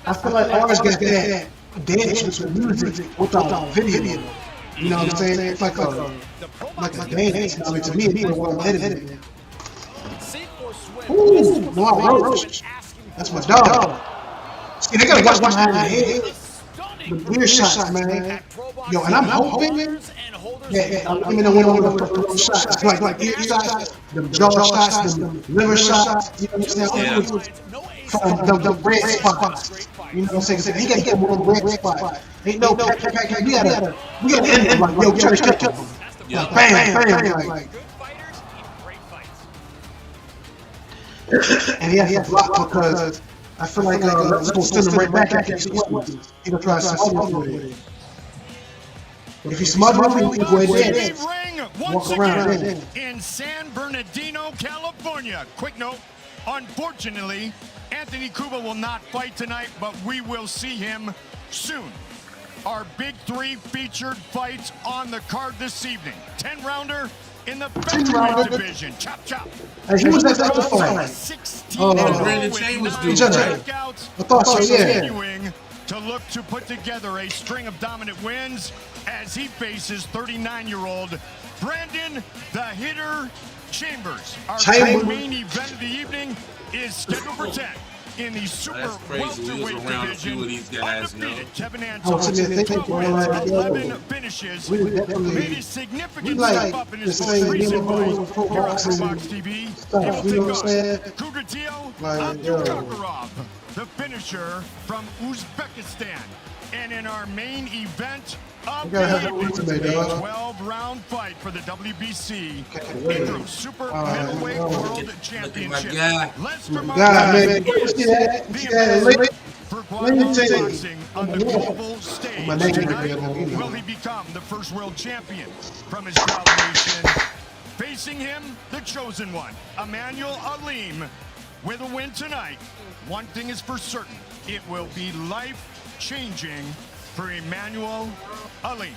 I feel like ours got that dance with music without video. You know what I'm saying? It's like a dance. I mean, to me, it's what I'm editing. Ooh, Noah Roach. That's my dog. See, they gotta watch behind the head. The weird shots, man. Yo, and I'm hoping that I'm in the one of the shots, like ear shots, the jaw shots, the liver shots. You know what I'm saying? From the red spots. You know what I'm saying? So he got to get one of the red spots. Ain't no pack. We gotta end it like, yo, church. Like, bam, like. And he has to block because I feel like let's go send him right back at you. He gonna try to smother with it. But if he smothers him, he can go ahead and Steve Ring once walk around again there. in San Bernardino, California. Quick note, unfortunately, Anthony Cuba will not fight tonight, but we will see him soon. Our big three featured fights on the card this evening. 10-rounder in the featherweight division. Chop, chop. Hey, he was at the other fight. 16 Brandon Chambers with dude, 9 right? knockouts. I thought so, yeah. Continuing to look to put together a string of dominant wins as he faces 39-year-old Brandon the Hitter Chambers. Our main event of the evening is scheduled for 10 in the super That's crazy. We was welterweight around a division. few of these guys, you know. Undefeated Kevin Oh, Anton, so they're thinking 12 wins, like, 11 yo, finishes, we definitely- made a we significant like step up in the his same most recent Game of Thrones fight with pro here on boxing ProBox TV. stuff, He will you know take what I'm saying? on Kudratio Like, yo. Abdulkadirov, the finisher from Uzbekistan. And in our main event of We gotta have the that evening, resume, a dog. 12-round fight for the WBC wait. Interim Super Middleweight no. World Look at my Championship. guy. Lester God, man, you see that? You the see that? ambassador for Let me Guadalajara tell you. boxing on the global stage. My name Tonight, right there, man. will he become the first world champion from his proud nation? Facing him, the chosen one, Emmanuel Aleem. With a win tonight, one thing is for certain, it will be life-changing for Emmanuel Aleem.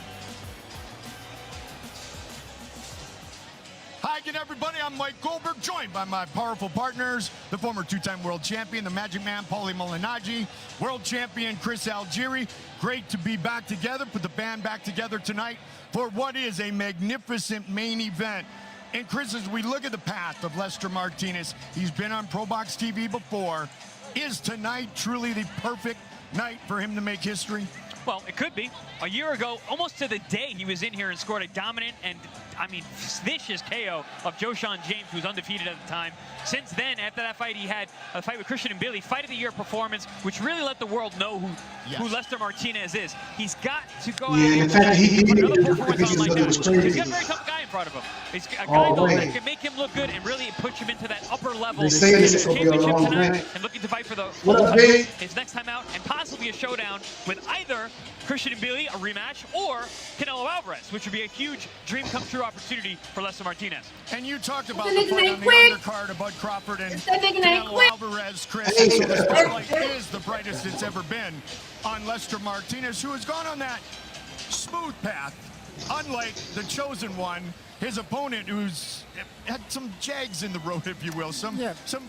Hi again, everybody. I'm Mike Goldberg, joined by my powerful partners, the former two-time world champion, the Magic Man, Paulie Malignaggi, world champion, Chris Algieri. Great to be back together, put the band back together tonight for what is a magnificent main event. And Chris, as we look at the path of Lester Martinez, he's been on ProBox TV before. Is tonight truly the perfect night for him to make history? Well, it could be. A year ago, almost to the day, he was in here and scored a dominant and, vicious KO of Joshawn James, who was undefeated at the time. Since then, after that fight, he had a fight with Christian and Billy, Fight of the Year performance, which really let the world know who Lester Martinez is. He's got to go out in and fact, he put did another it performance because on like it was that. He's crazy. got a very tough guy in front of him. He's a guy Oh, though, man. that can make him look good and really push him into that upper level level. They say He's this in the will be a championship long tonight night. and looking to fight for the What full up, title Big? his next time out, and possibly a showdown with either Christian Billy, a rematch, or Canelo Alvarez, which would be a huge dream come true opportunity for Lester Martinez. And you talked about the fight on the undercard of Bud Crawford and Canelo Alvarez, Chris. Hey. So the spotlight is the brightest it's ever been on Lester Martinez, who has gone on that smooth path, unlike the chosen one, his opponent, who's had some jags in the road, if you will, some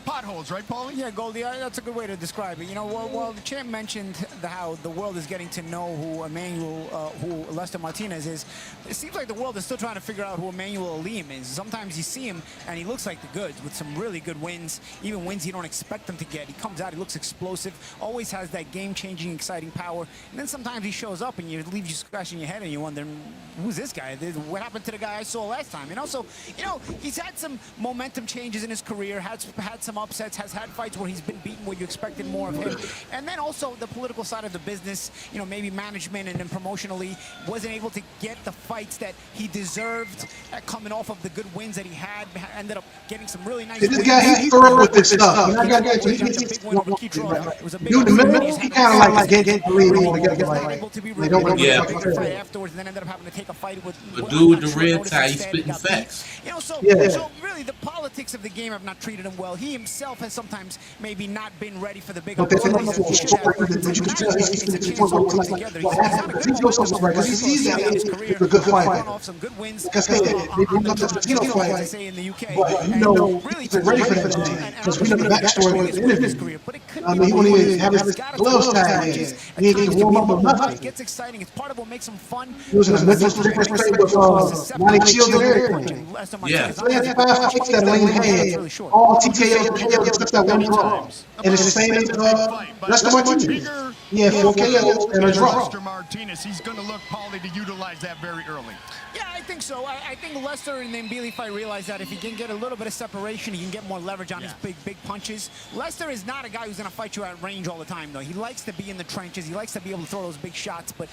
potholes, right, Paulie? Yeah, Goldie, that's a good way to describe it. You know, while the champ mentioned how the world is getting to know who Lester Martinez is, it seems like the world is still trying to figure out who Emmanuel Aleem is. Sometimes you see him and he looks like the goods with some really good wins, even wins you don't expect him to get. He comes out, he looks explosive, always has that game-changing, exciting power. And then sometimes he shows up and you leave you scratching your head and you're wondering, who's this guy? What happened to the guy I saw last time? You know, so, you know, he's had some momentum changes in his career, had some upsets, has had fights where he's been beaten where you expected more of him. And then also the political side of the business, you know, maybe management and then promotionally wasn't able to get the fights that he deserved coming off of the good wins that he had. Ended up getting some really nice wins. This guy, he's thorough with this stuff. You know, dude, the middle, he kind of like get lead all together. They don't want to afterwards, and then ended up having to take a fight with a dude with the red tie, he's spitting facts. You know, so really the politics of the game have not treated him well. He himself has sometimes maybe not been ready for the big opportunities that he should have. But you can tell he's a chance to work together. He's not a good because he sees that he's a good fighter. Off some good wins. Like I said, they bring up the Latino fight, as they say in the UK. but you know, he's ready for that because we know the backstory with the interview. I mean, he won't even have his gloves tied yet. He ain't even warm up or nothing. It gets exciting. It's part of what makes him fun. He was in his mental training with Monty Shields and everything. Yeah. So he has 5 fights that Aleem had, all TKOs, KOs, except that one draw. And it's the same as Lester Martinez. He had 4 KOs and a draw. Lester Martinez, he's going to look, Paulie, to utilize that very early. Yeah, I think so. I think Lester and the Mbili fight realized that if he can get a little bit of separation, he can get more leverage on his big punches. Lester is not a guy who's going to fight you at range all the time, though. He likes to be in the trenches. He likes to be able to throw those big shots, but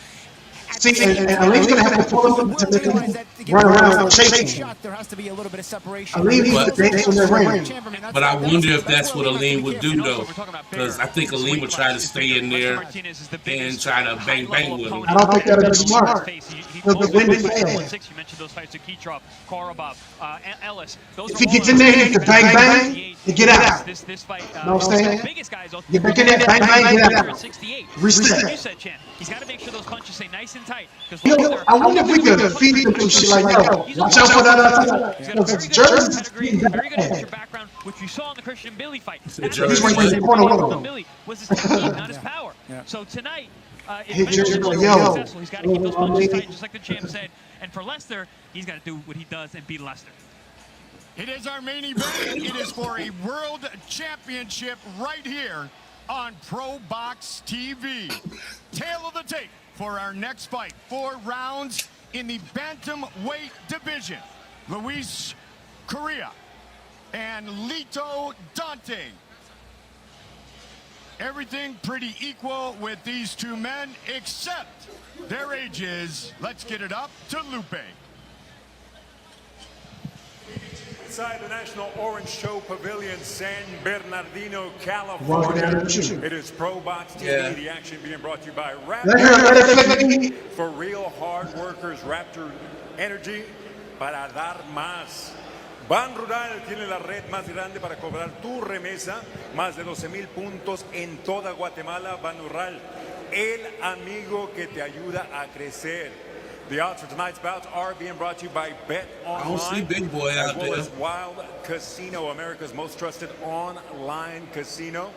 See, and Aleem's going to have to pull him to make him run around shaking. There has to be a little bit of separation. Aleem needs to dance on that range. But I wonder if that's what Aleem would do, though, because I think Aleem would try to stay in there and try to bang with him. I don't think that would be smart. He'll be winning fast. You mentioned those fights with Kitrov, Korobov, Ellis. If he gets in there, he needs to bang, bang, and get out. This fight, You know what I'm saying? the biggest guys, Get back in there, bang, bang, get out. 68. Reset. Like you said, Champ, he's got to make sure those punches stay nice and tight. You know, I wonder if we could feed him some shit like that. Watch out for that. He's got a very good pedigree, very good amateur background, which you saw in the Christian Billy fight. He's right in the corner with him. Billy was his technique, not his power. So tonight, Hey, if Jericho, Lester is yo. successful, he's got to keep those punches tight, just like the champ said. And for Lester, he's got to do what he does and beat Lester. It is our main event. It is for a world championship right here on Pro Box TV. Tail of the tape for our next fight. 4 rounds in the bantamweight division. Luis Correa and Lito Dante. Everything pretty equal with these 2 men, except their ages. Let's get it up to Lupe. Inside the National Orange Show Pavilion, San Bernardino, California. It is Pro Box TV, the action being brought to you by Raptor. For real hard workers, Raptor Energy para dar más. Ban Rural tiene la red más grande para cobrar tu remesa. Más de 12,000 puntos en toda Guatemala. Ban Rural, el amigo que te ayuda a crecer. The odds for tonight's bouts are being brought to you by Bet Online. I don't see Big Boy out there. As well as Wild Casino, America's most trusted online casino.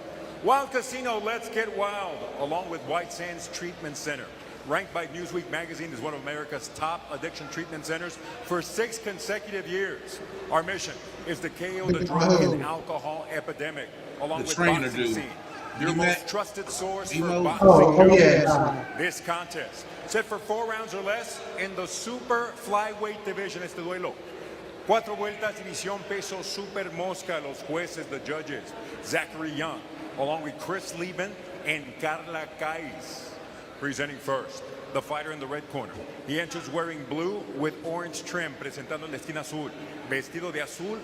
Wild Casino, let's get wild, along with White Sands Treatment Center. Ranked by Newsweek magazine as one of America's top addiction treatment centers for 6 consecutive years. Our mission is to KO the drug and alcohol epidemic, along with Boxing Scene, your most trusted source for boxing news. This contest, set for 4 rounds or less in the super flyweight division. Este duelo, 4 vueltas, división peso super mosca. Los jueces, the judges, Zachary Young, along with Chris Lieben and Carla Caiz. Presenting first, the fighter in the red corner. He enters wearing blue with orange trim, presentando la esquina azul. Vestido de azul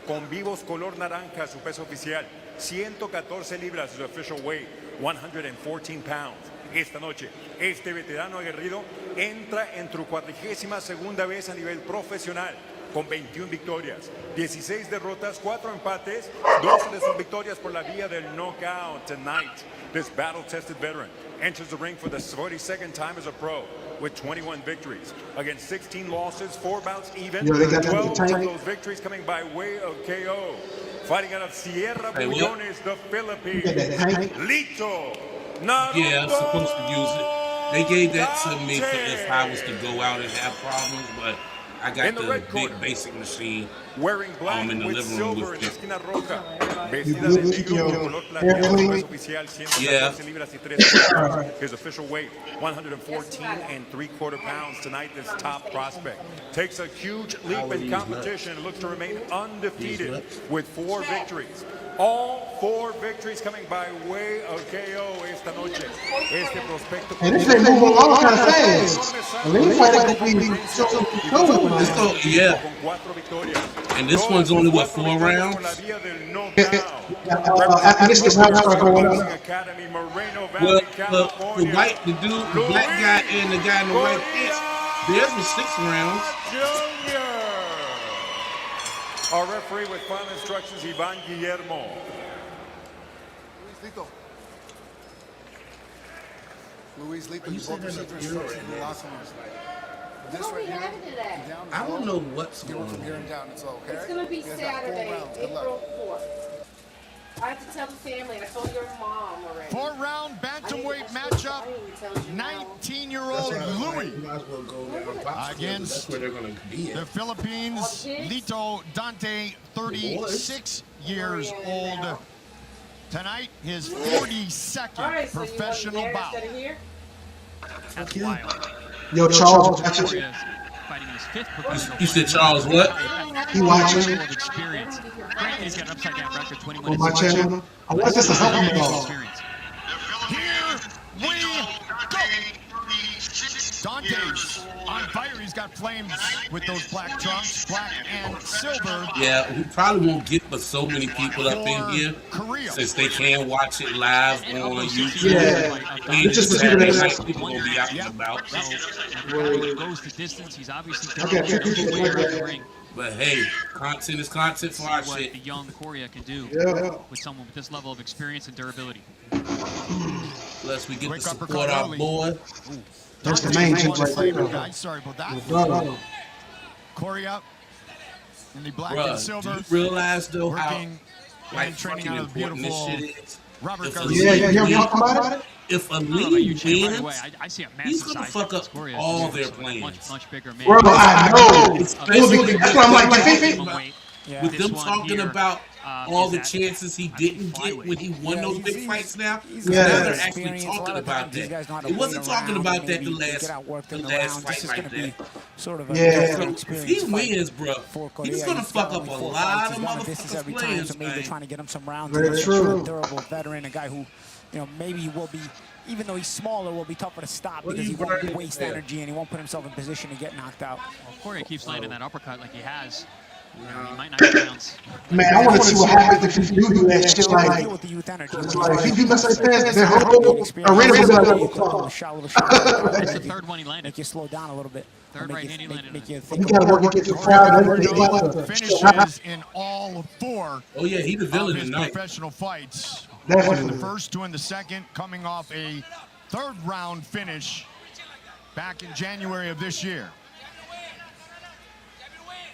con vivos color naranja su peso oficial. 114 libras su official weight, 114 pounds. Esta noche, este veterano aguerrido entra en su 42ª vez a nivel profesional, con 21 victorias, 16 derrotas, 4 empates, 12 de sus victorias por la vía del knockout. Tonight, this battle-tested veteran enters the ring for the 42nd time as a pro, with 21 victories against 16 losses, 4 bouts even, 12 of those victories coming by way of KO. Fighting out of Sierra Bullones, the Philippines, Lito Naruto. Yeah, I'm supposed to use it. They gave that to me for if I was to go out and have problems, but I got the big basic machine wearing black in the with living room silver with en la it. esquina roja. Vestida de negro color plateado, peso oficial 114 libras y 3 cuartos. His official weight 114 3/4 pounds. Tonight, this top prospect takes a huge leap in competition and looks to remain undefeated with 4 victories. All 4 victories coming by way of KO esta noche. Este prospecto. And this thing moving along kind of fast. Aleem fight that could be yeah. And this one's only what, 4 rounds? After this, the rounds start going up. Well, the black guy and the guy in the white pants, theirs was 6 rounds. Our referee with final instructions, Ivan Guillermo. Luis Lito, you both received instructions in the locker room. This right here, down, I don't know what's going on. From here and down, it's okay. It's going to be Saturday, April 4th. I have to tell the family, and I told your mom already. 4-round bantamweight matchup. 19-year-old Louis against the Philippines. Lito Dante, 36 years old. Tonight, his 42nd professional bout. That's wild. Yo, Charles, Fighting his 5th professional. You said Charles what? He watching. Experience. He's got an upside down record, 21 On my channel. I want this to help me though. Here we go. Dante's on fire. He's got flames with those black trunks, black and silver. Yeah, we probably won't get but so many people up in here since they can't watch it live on YouTube. Yeah, it's just Saturday night. People gonna be out and about. Goes the distance. He's obviously the ring. But hey, content is content for our what shit. the young Coria can do with someone with this level of experience and durability. Plus, we get to support our boy. That's the main thing right there. Sorry about that. Coria in the black and silver. Do you realize though how like training out of the beautiful shit is? Robert Garcia. Yeah, you talking about it? If Aleem wins, I see a he's gonna fuck up all their plans. Much bigger man. Bro, I know. That's why I'm like, with them talking about all the chances he didn't get when he won those big fights now. Now they're actually talking about that. It wasn't talking about that the last fight right there. If he wins, bro, he's gonna fuck up a lot of motherfuckers' plans, maybe they're trying to get him some rounds. Very true. A durable veteran, a guy who, you know, maybe he will be, even though he's smaller, will be tougher to stop because he won't waste energy and he won't put himself in position to get knocked out. Well, Coria keeps landing that uppercut like he has. He might not get rounds. Man, I want to see what happens if you do that shit. Like, if he do mess like that, the whole arena will be like, That's the 3rd one he landed. Make you slow down a little bit. 3rd right hand he landed. Make you you gotta work against the crowd. Finishes in all 4 Oh yeah, he's the villain of his tonight. professional fights. Definitely. One in the first, 2 in the second, coming off a 3rd round finish back in January of this year.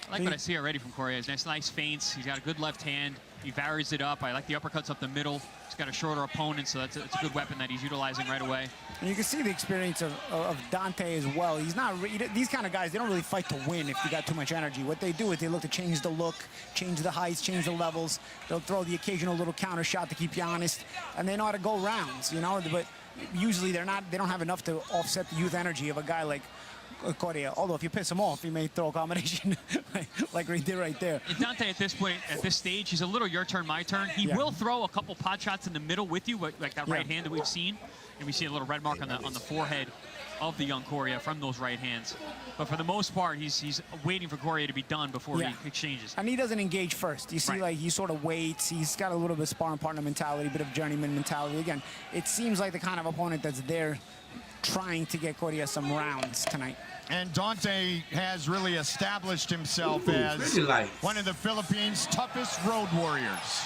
I like what I see already from Coria. He's nice feints. He's got a good left hand. He varies it up. I like the uppercuts up the middle. He's got a shorter opponent, so that's a good weapon that he's utilizing right away. And you can see the experience of Dante as well. He's not these kind of guys. They don't really fight to win if you got too much energy. What they do is they look to change the look, change the heights, change the levels. They'll throw the occasional little counter shot to keep you honest, and they know how to go rounds. You know, but usually they don't have enough to offset the youth energy of a guy like Correa. Although if you piss him off, he may throw a combination like he did right there. And Dante, at this point, at this stage, he's a little your turn, my turn. He will throw a couple pot shots in the middle with you, like that right hand that we've seen. And we see a little red mark on the forehead of the young Correa from those right hands. But for the most part, he's waiting for Correa to be done before he exchanges. And he doesn't engage first. You see, like, he sort of waits. He's got a little bit of sparring partner mentality, a bit of journeyman mentality. Again, it seems like the kind of opponent that's there trying to get Correa some rounds tonight. And Dante has really established himself as one of the Philippines' toughest road warriors.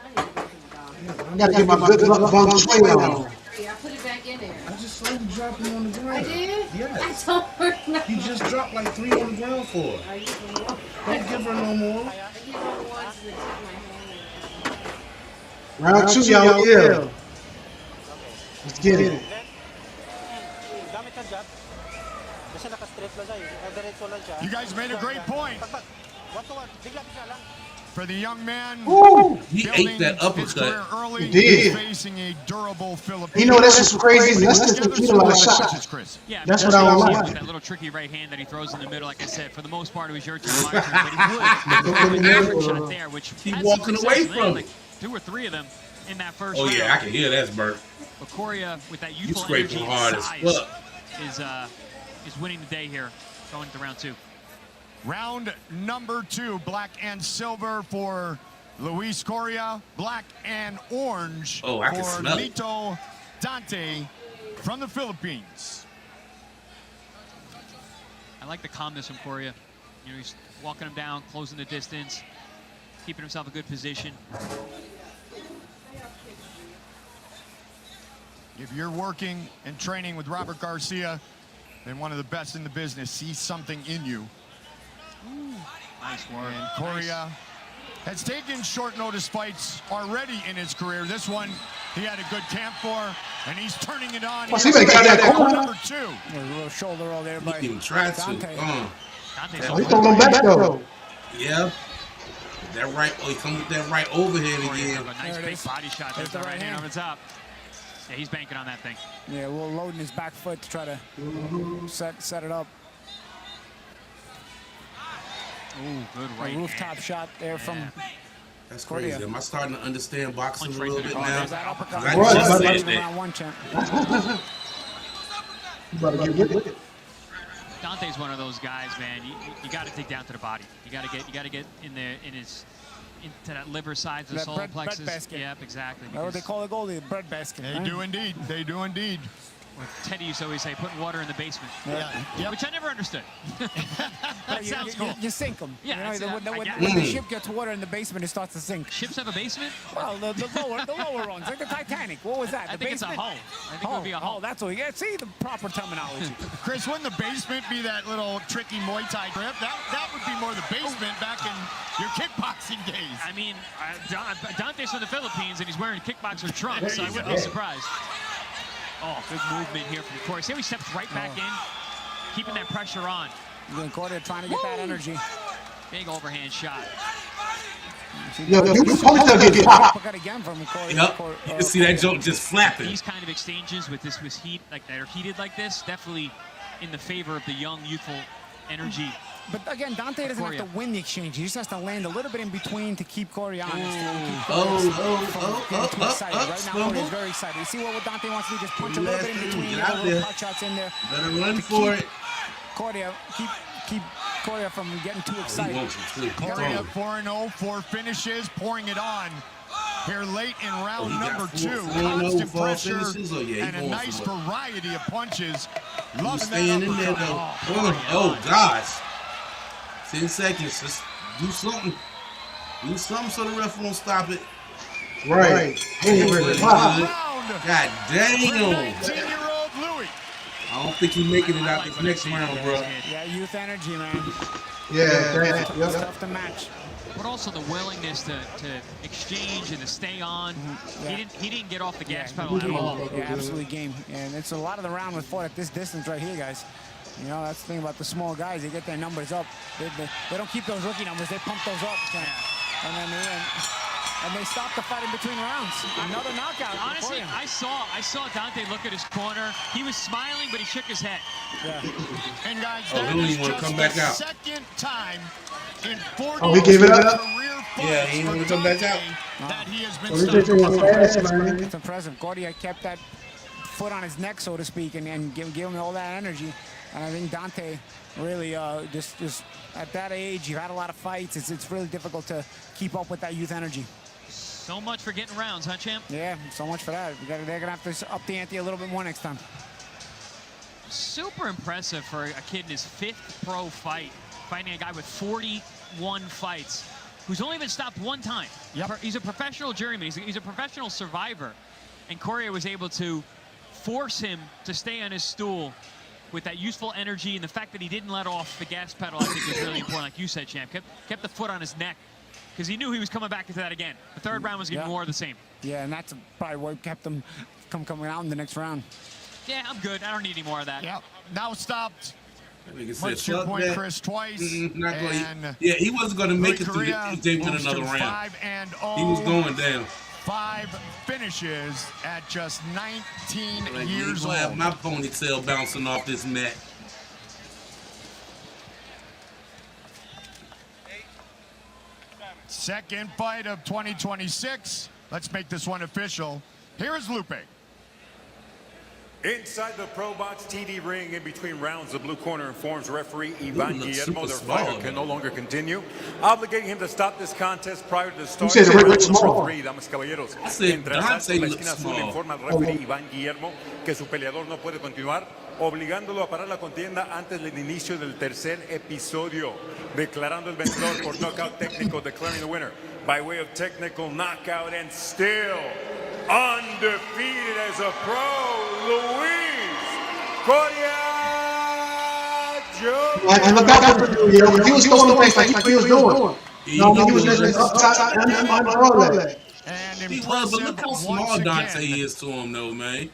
I gotta get my good luck bomb swing on. Yeah, I put it back in there. I just saw you drop him on the ground. I did? Yes. I told her no. You just dropped like 3 on the ground for her. I give her one. Don't give her no more. I give her one to the tip of my hand. Round 2, y'all. Yeah. Let's get it. You guys made a great point. For the young man, he ate that uppercut. Early, He did. He's facing a durable Filipino. You know, that's just crazy. Lester CGR a lot of shots. Yeah, That's what I don't like. That little tricky right hand that he throws in the middle, like I said, for the most part, it was your turn, my turn, but he would have a shot there, which He walking away from like 2 or 3 of them in that first Oh round. yeah, I can hear that's Bert. But Correa, with that You youthful scraping energy hard and as size, fuck. is winning the day here, going to round 2. Round number 2, black and silver for Luis Correa, black and orange Oh, I can for smell it. Lito Dante from the Philippines. I like the calmness from Correa. You know, he's walking him down, closing the distance, keeping himself in a good position. If you're working and training with Robert Garcia, then one of the best in the business sees something in you. Nice work. And Correa has taken short notice fights already in his career. This one he had a good camp for, and he's turning it on. Well, see, they got that corner. Number 2. A little shoulder roll there by He can try to. Dante. Dante's He throw them back though. Yeah. That right. Oh, he come with that right overhead again. A nice big body shot. There's the right hand over the top. Yeah, he's banking on that thing. Yeah, a little loading his back foot to try to set it up. Ooh, good right A rooftop shot there from That's crazy. Correa. Am I starting to understand boxing Punch a right little to the bit car. now? There's that uppercut. I just Right. said that. Round 1, champ. You better get with it. Dante's one of those guys, man. You got to take down to the body. You got to get in there into that liver side, the That solar bread plexus. basket. Yep, exactly. Or they call it goalie, the bread basket. They right? do indeed. They do indeed. Teddy used to always say, putting water in the basement. Yeah. Yep. Which I never understood. That You- sounds you, cool. You sink them. Yeah, you know, that's- I get when it. the ship gets water in the basement, it starts to sink. Ships have a basement? Well, the lower ones, like the Titanic. What was that? I The think it's a basement? hull. I think it would be a hull. Oh, that's what you get. See the proper terminology. Chris, wouldn't the basement be that little tricky Muay Thai grip? That would be more the basement back in your kickboxing days. I mean, Dante's from the Philippines, and he's wearing kickboxer trunks, so I wouldn't be surprised. Oh, good movement here from Correa. See how he steps right back in, keeping that pressure on. Correa trying to get that energy. Big overhand shot. Yo, you supposed to get popped. Uppercut again from Correa. Yep. You can see that joke just flapping. These kind of exchanges with heat, like that are heated like this, definitely in the favor of the young, youthful energy. But again, Dante doesn't Correa. have to win the exchange. He just has to land a little bit in between to keep Correa honest. and keep Oh, Correa from getting too excited. Right now, stumble. Correa is very excited. You see what Dante wants to do? Just punch a little bit in Left, between, get get a out little there. pot shots in there. Better run for it. Correa, keep Correa from getting too He excited. wants you too. Correa 4-0, 4 finishes, pouring it on here late in round he got number 2. 4-0, Constant 4 pressure finishes? Oh, yeah, he and a going nice for it. variety of punches. You Loving staying that in there uppercut. though. Oh gosh. 10 seconds. Just do something. Do something so the ref won't stop it. Right. Good. Round God damn. 19-year-old Louis. I don't think he's making it out this next round, bro. Yeah, youth energy, man. Yeah, It's tough to match. but also the willingness to exchange and to stay on. He didn't get off the gas pedal at all. Yeah, absolutely game. And it's a lot of the round was fought at this distance right here, guys. You know, that's the thing about the small guys. They get their numbers up. They don't keep those rookie numbers. They pump those up. And then they stop the fight in between rounds. Another knockout. Honestly, I saw Dante look at his corner. He was smiling, but he shook his head. Yeah. And guys, that is just come back out. Second time in 40 he gave it up. Yeah, he didn't want to come back out. That he has been It's impressive. Gordia kept that foot on his neck, so to speak, and give him all that energy. And I think Dante really just at that age, you had a lot of fights. It's really difficult to keep up with that youth energy. So much for getting rounds, huh, champ? Yeah, so much for that. They're gonna have to up the ante a little bit more next time. Super impressive for a kid in his 5th pro fight, fighting a guy with 41 fights, who's only been stopped 1 time. Yep. He's a professional juryman. He's a professional survivor, and Correa was able to force him to stay on his stool with that youthful energy, and the fact that he didn't let off the gas pedal, I think, is really important. Like you said, champ, kept the foot on his neck, because he knew he was coming back into that again. The 3rd round was getting more of the same. Yeah, and that's probably what kept him coming out in the next round. Yeah, I'm good. I don't need any more of that. Yeah, now stopped. What's your point, Chris, twice. Yeah, he wasn't going to make it through another round. He was going down. 5 finishes at just 19 years old. Have my ponytail bouncing off this mat. Second fight of 2026. Let's make this one official. Here is Lupe. Inside the Pro Box TV ring, in between rounds, the blue corner informs referee Ivan Guillermo their fighter can no longer continue, obligating him to stop this contest prior to the start. You said it small. Damas caballeros. I said Dante la looks esquina azul small. informa al referee Iván Guillermo que su peleador no puede continuar, obligándolo a parar la contienda antes del inicio del tercer episodio, declarando el vencedor por knockout técnico, declaring the winner by way of technical knockout, and still undefeated as a pro, Luis Correa. And look out for the dude, he was throwing the face like he was doing. No, he was just upside and on the road leg. He was, but look how small Dante is to him, though, man.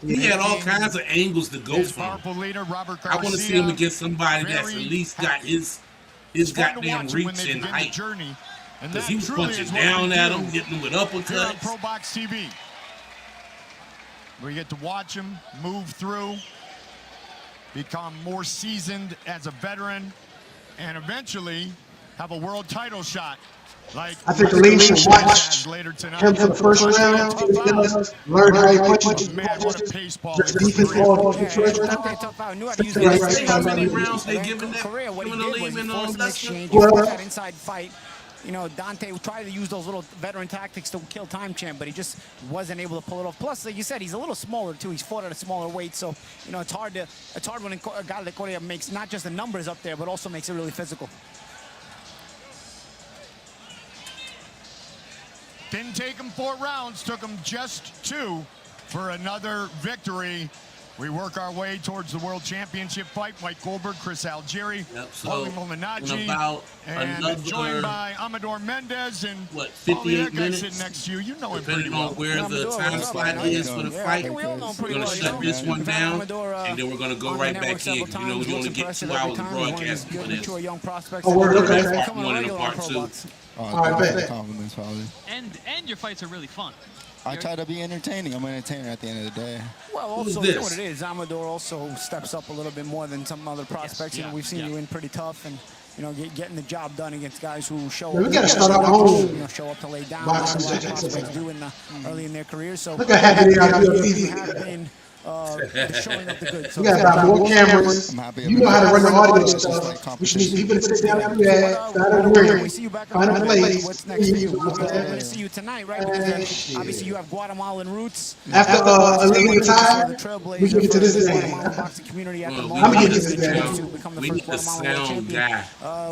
He had all kinds of angles to go from. I want to see him against somebody that's at least got his goddamn reach and height. Because he was punching down at him, hitting him with uppercuts. On Pro Box TV, we get to watch him move through, become more seasoned as a veteran, and eventually have a world title shot. Like I think Aleem should watch later tonight. him for the first round. Learn how he punches. Just defense ball. How many rounds they giving that? Correa, what he did was he forced an exchange, that inside fight. You know, Dante tried to use those little veteran tactics to kill time champ, but he just wasn't able to pull it off. Plus, like you said, he's a little smaller too. He's fought at a smaller weight, so you know it's hard when a guy like Correa makes not just the numbers up there, but also makes it really physical. Didn't take him 4 rounds, took him just 2 for another victory. We work our way towards the World Championship fight. Mike Goldberg, Chris Algieri, Paulie Malignaggi, and joined by Amador Mendez and what, 58 minutes? Sitting next to you. You know him depending pretty well. on where the time slot is for the fight. We're going to shut this one down, and then we're going to go right back in. You know, we're going to get 2 hours of broadcasting for this. Oh, we're looking That's at part 1 and part 2. All right, bet. And your fights are really fun. I try to be entertaining. I'm an entertainer at the end of the day. Well, also, you know what it is. Amador also steps up a little bit more than some other prospects. You know, we've seen you in pretty tough, and you know, getting the job done against guys who show up. We got to start out home. You know, show up to lay down. Like a lot of prospects do early in their career. So look at happy they are been showing up the goods. We got to buy more cameras. You know how to run the audio stuff. We should need people to sit down and do that. Find a place. What's next for you? We're going to see you tonight, right? Because obviously you have Guatemalan roots. After Aleem retired, we can get to this thing. I'm going to get to this thing. We need a sound guy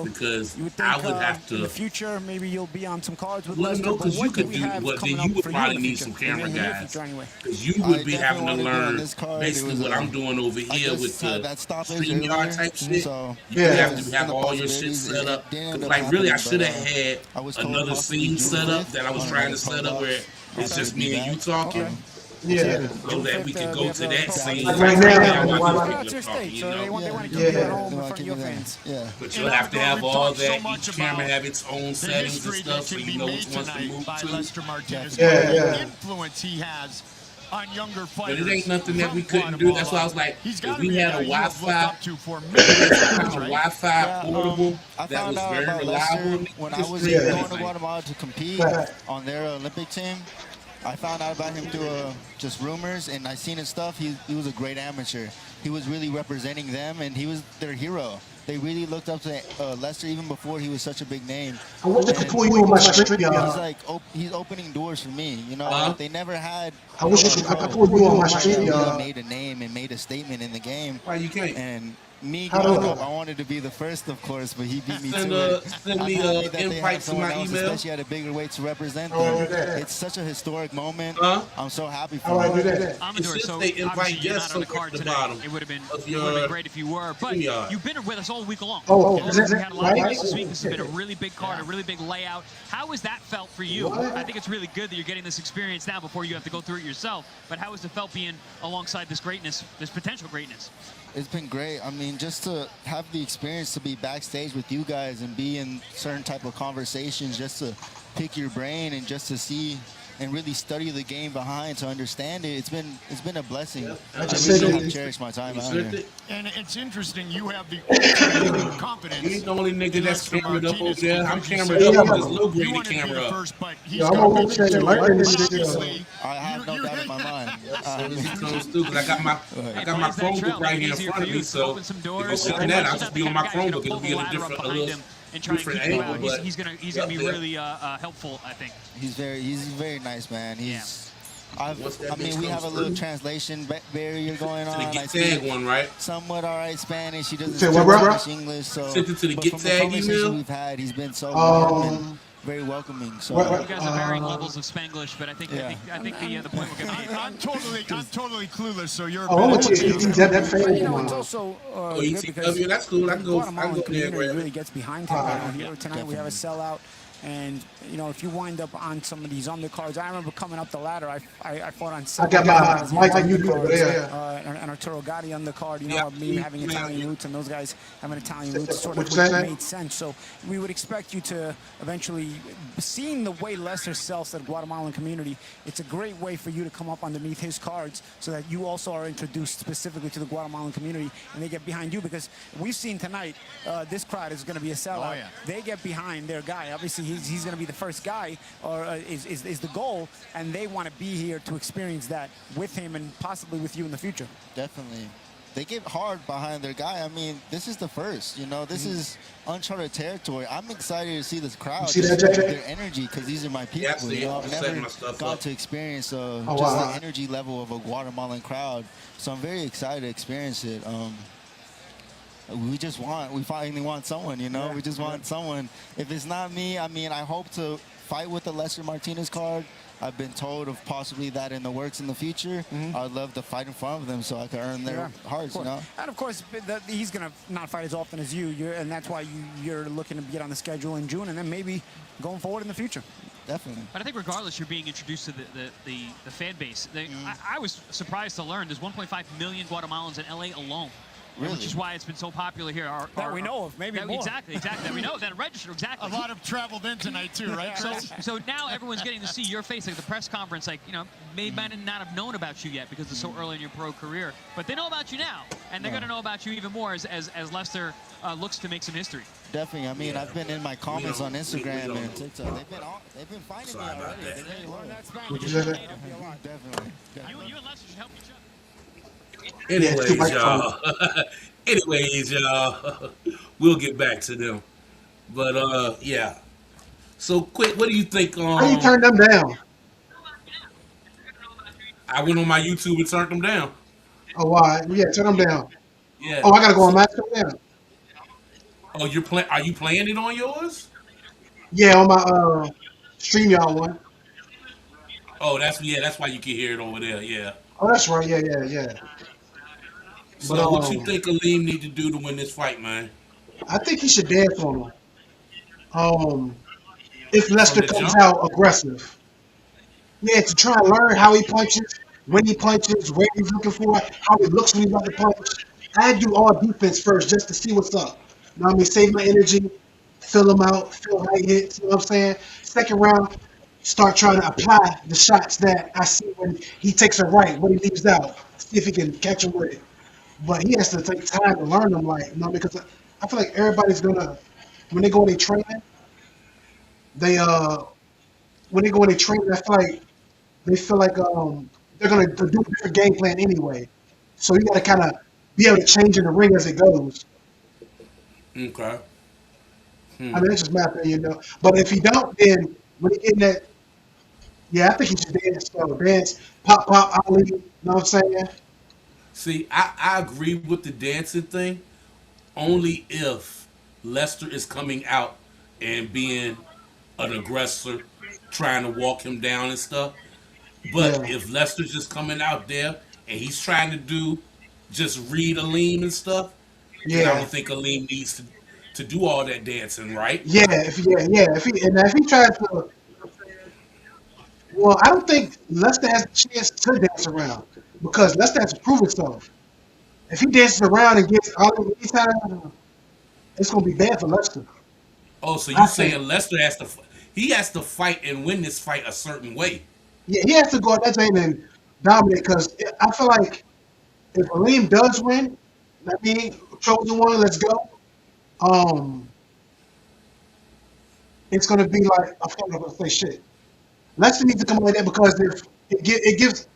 because I would have to. In the future, maybe you'll be on some cards with Lester. Because you could do what? Then you would probably need some camera guys. Because you would be having to learn this card. basically what I'm doing over here with the that stoppage StreamYard type shit. So You have to have all your shit set up. Cause like really, I should have had another scene set up that I was trying to set up where it's just me and you talking. Yeah. So that we could go to that scene. Like right now, It's your state, so they want to keep you at home in front of your fans. Yeah. But you'll have to have all that. Each camera have its own settings and stuff, so you know which ones to move to. Lester Martinez. Yeah. Influence he has on younger fighters. But it ain't nothing that we couldn't do. That's why I was like, if we had a Wi-Fi, portable that was very reliable. When I was going to Guatemala to compete on their Olympic team, I found out about him through just rumors, and I seen his stuff. He was a great amateur. He was really representing them, and he was their hero. They really looked up to Lester even before he was such a big name. I wish I could pull you on my strip, y'all. He's like, he's opening doors for me. You know, they never had. I wish I could pull you on my strip, y'all. Made a name and made a statement in the game. Why you can't? And me growing up, I wanted to be the first, of course, but he beat me to it. Send me an invite to my email. Especially at a bigger weight to represent them. It's such a historic moment. I'm so happy for him. Amador, so obviously you're not on the card today. It would have been great if you were, but you've been with us all week long. We had a lot of guys this week. This has been a really big card, a really big layout. How has that felt for you? I think it's really good that you're getting this experience now before you have to go through it yourself. But how has it felt being alongside this greatness, this potential greatness? It's been great. I mean, just to have the experience to be backstage with you guys and be in certain type of conversations, just to pick your brain and just to see and really study the game behind to understand it. It's been a blessing. I really have cherished my time out here. And it's interesting, you have the ultimate confidence. He's the only nigga that's camered up over there. I'm camered up. There's no greater camera up. I'm gonna check it like this. I have no doubt in my mind. He comes through because I got my Chromebook right here in front of me. So if I'm sitting that, I'll just be on my Chromebook. It'll be in a different angle. But he's gonna be really helpful, I think. He's very nice, man. I mean, we have a little translation barrier going on. To the Get Tag one, right? Somewhat all right Spanish. He doesn't speak much English, so. Sent it to the Get Tag email. We've had, he's been so warm. Very welcoming. So you guys have varying levels of Spanglish, but I think the point we're going to be. I'm totally clueless. So you're. It's also good because that's cool. I can go. Guatemalan community really gets behind him. Here tonight we have a sellout. And, you know, if you wind up on some of these undercards, I remember coming up the ladder, I fought on I got my Mike you do and Arturo Gatti undercard, you know, me having Italian roots and those guys having Italian roots sort of made sense. So we would expect you to eventually, seeing the way Lester sells the Guatemalan community, it's a great way for you to come up underneath his cards so that you also are introduced specifically to the Guatemalan community and they get behind you, because we've seen tonight this crowd is going to be a sellout. They get behind their guy. Obviously, he's going to be the first guy, or is the goal, and they want to be here to experience that with him and possibly with you in the future. Definitely. They get hard behind their guy. I mean, this is the first, you know, this is uncharted territory. I'm excited to see this crowd, their energy, because these are my people. You know, I've never got to experience the energy level of a Guatemalan crowd, so I'm very excited to experience it. We finally want someone, you know? We just want someone. If it's not me, I mean, I hope to fight with the Lester Martinez card. I've been told of possibly that in the works in the future. I'd love to fight in front of them so I can earn their hearts, you know? And of course, he's going to not fight as often as you, and that's why you're looking to get on the schedule in June and then maybe going forward in the future. Definitely. But I think regardless, you're being introduced to the fan base. I was surprised to learn there's 1.5 million Guatemalans in LA alone. Really? Which is why it's been so popular here. That we know of, maybe more. Exactly. That we know, that are registered, exactly. A lot have traveled in tonight too, right? So now everyone's getting to see your face, like the press conference, like, you know, may not have known about you yet because it's so early in your pro career, but they know about you now, and they're going to know about you even more as Lester looks to make some history. Definitely. I mean, I've been in my comments on Instagram and TikTok. They've been finding me already. Definitely. You and Lester should help each other. Anyways, y'all, we'll get back to them. But yeah. So quick, what do you think? How you turn them down? I went on my YouTube and turned them down. Oh, why? Yeah, turn them down. Yeah. Oh, I gotta go on my turn down. Oh, are you playing it on yours? Yeah, on my StreamYard one. Oh, that's why you can hear it over there. Yeah. Oh, that's right. Yeah. But So what you think Aleem need to do to win this fight, man? I think he should dance on him. Um, if From Lester the comes jump? out aggressive, yeah, to try and learn how he punches, when he punches, where he's looking for, how he looks when he's about to punch. I do all defense first just to see what's up. You know what I mean? Save my energy, fill him out, feel how he hits. You know what I'm saying? Second round, start trying to apply the shots that I see when he takes a right, what he leaves out. See if he can catch him with it. But he has to take time to learn them, like, you know, because I feel like everybody's gonna when they go in their training, they when they go in their training, I feel like they feel like they're gonna do a different game plan anyway. So you gotta kind of be able to change in the ring as it goes. Okay. I mean, that's just my opinion, you know. But if he don't, then when he get in that, yeah, I think he should dance. So dance, pop, Ali. You know what I'm saying? See, I agree with the dancing thing only if Lester is coming out and being an aggressor, trying to walk him down and stuff. But Yeah, if Lester's just coming out there and he's trying to do just read Aleem and stuff, then I yeah, don't think Aleem needs to do all that dancing, right? yeah. If he tries to, well, I don't think Lester has a chance to dance around because Lester has to prove himself. If he dances around and gets all these times, it's gonna be bad for Lester. Oh, so you I think. saying Lester has to he has to fight and win this fight a certain way? Yeah, he has to go out that thing and dominate because I feel like if Aleem does win, I mean, chosen one, let's go. Um, it's gonna be like I'm not gonna say shit. Lester needs to come like that because if it gives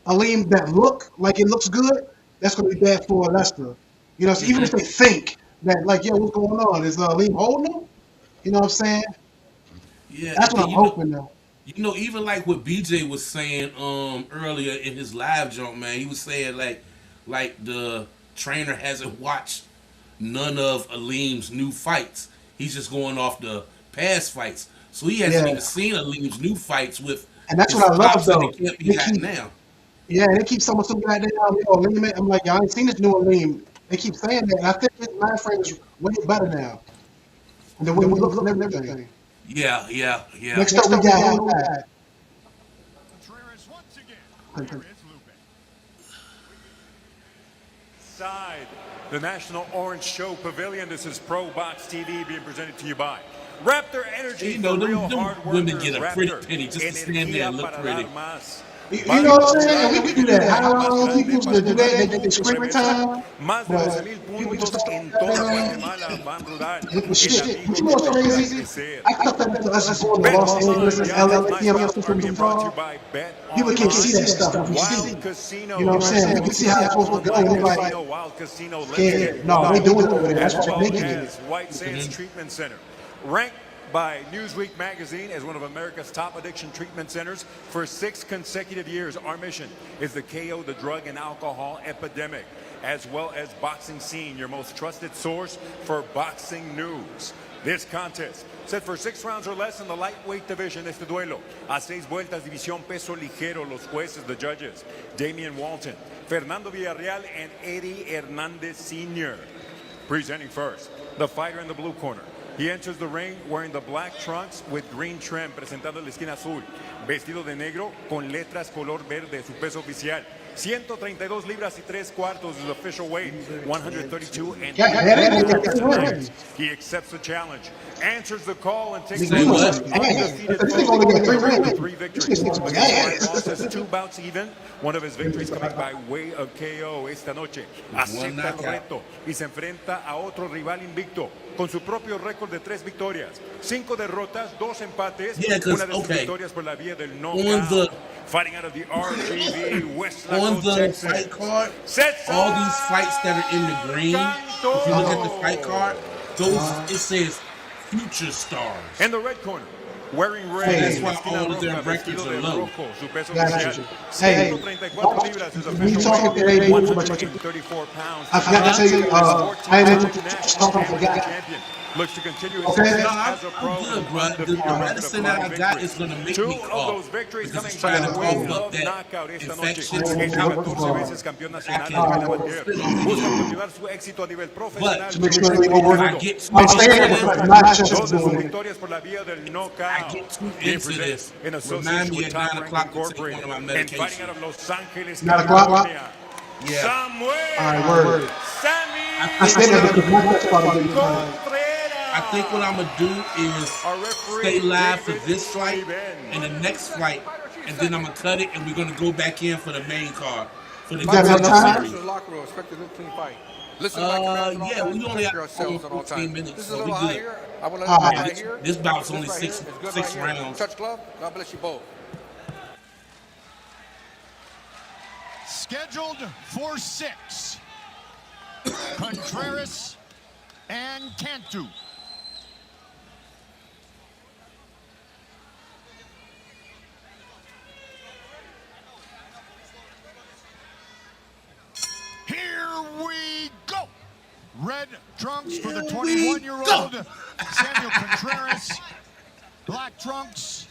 Aleem that look like it looks good, that's gonna be bad for Lester. You know, so even if they think that like, yeah, what's going on? Is Aleem holding him? You know what I'm saying? Yeah, That's and what then I'm hoping though. even like what BJ was saying earlier in his live jump, man, he was saying like the trainer hasn't watched none of Aleem's new fights. He's just going off the past fights. So he hasn't Yeah, even seen Aleem's new fights with and that's his what I love pops in the though. camp he They got keep now. Yeah, they keep someone some guy there. Aleem. I'm like, y'all ain't seen this new Aleem. They keep saying that, and I think his mind frame is way better now. And the way we look and everything. Yeah. Next up, we got Contreras once again. Here is Lupe. Side the National Orange Show Pavilion. This is Pro Box TV being presented to you by Raptor Energy You know, for real them hard women workers. get a pretty Raptor, penny just to stand there energía and look para pretty. dar más. You know what I'm saying? We can do that. How long people to do that? They get screen time. Más de But 12,000 people just puntos don't en that toda man. Guatemala van a rodar. It was El shit. amigo But you know what's no deja de crazy? crecer. I thought that was us going to Bet Los Angeles online, and the LA, odds PM, are from being brought to you by Bet people can see that Online. stuff. If you Wild see, Casino. you know what I'm saying? We can see how it's supposed to go. And they're like, Casino, Wild Casino, let's scared. get No, they wild. doing it over there. As That's what well they're making as it. White Sands Treatment Center. Ranked by Newsweek magazine as one of America's top addiction treatment centers for 6 consecutive years. Our mission is to KO the drug and alcohol epidemic, as well as Boxing Scene, your most trusted source for boxing news. This contest, set for 6 rounds or less in the lightweight division. Este duelo, a 6 vueltas, división peso ligero. Los jueces, the judges, Damian Walton, Fernando Villarreal, and Eddie Hernandez Sr. Presenting first, the fighter in the blue corner. He enters the ring wearing the black trunks with green trim, presentando la esquina azul, vestido de negro con letras color verde, su peso oficial. 132 libras y 3/4 is official weight, 132 and tonight. He accepts the challenge, answers the call, and takes Say what? undefeated with 3 victories. Losses 2 bouts even. One of his victories coming by way of KO esta noche. Acepta el reto y se enfrenta a otro rival invicto con su propio récord de 3 victorias, 5 derrotas, 2 empates, una de sus victorias por la vía del knockout. Fighting out of the RGV West On the fight card, all these fights that are in the green, if you look at the fight card, those it says future stars. In the red corner, wearing red, That's why all of their records are low. su peso Gotcha. oficial, Hey, 134 libras is we official talking weight, today, 134 pounds. I forgot to tell you, I ain't talking, I forgot. looks to continue his Okay. success No, as a pro. I'm good, bro. The medicine that I got is going to make Two me of cough. those victories Because coming it's trying by to way cough up of that knockout esta noche. infection. Es I 14 veces campeón nacional can a nivel amateur. Busca continuar su éxito a nivel profesional. But make sure they go work. I get too I'm into staying this. there, not just Dos de sus doing it. victorias por la vía del I knockout. get too Being into presented this. in Remind association me with at Top 9 Rank o'clock to take one Incorporated of my and fighting medications. out of Los Angeles, 9 o'clock? California. Yeah. Samuel All right, word. Sammy I stayed there because my next part getting tired. Contreras. I think what I'm going to do is Our referee, stay live for David this fight Soliven. and the next fight, and then I'm going to cut it, and we're going to go back in for the main card. For the You got enough time? series. Locker room, expect a good clean fight. Listen Yeah, we only have ourselves at all 15 times. minutes, This is so a we little high good. here. I will let All it right. right here. This bout's only right six here is good six right here. rounds. Touch glove. God bless you both. Scheduled for 6. Contreras and Cantu. Here we go. Red trunks for the 21-year-old Samuel Contreras. Black trunks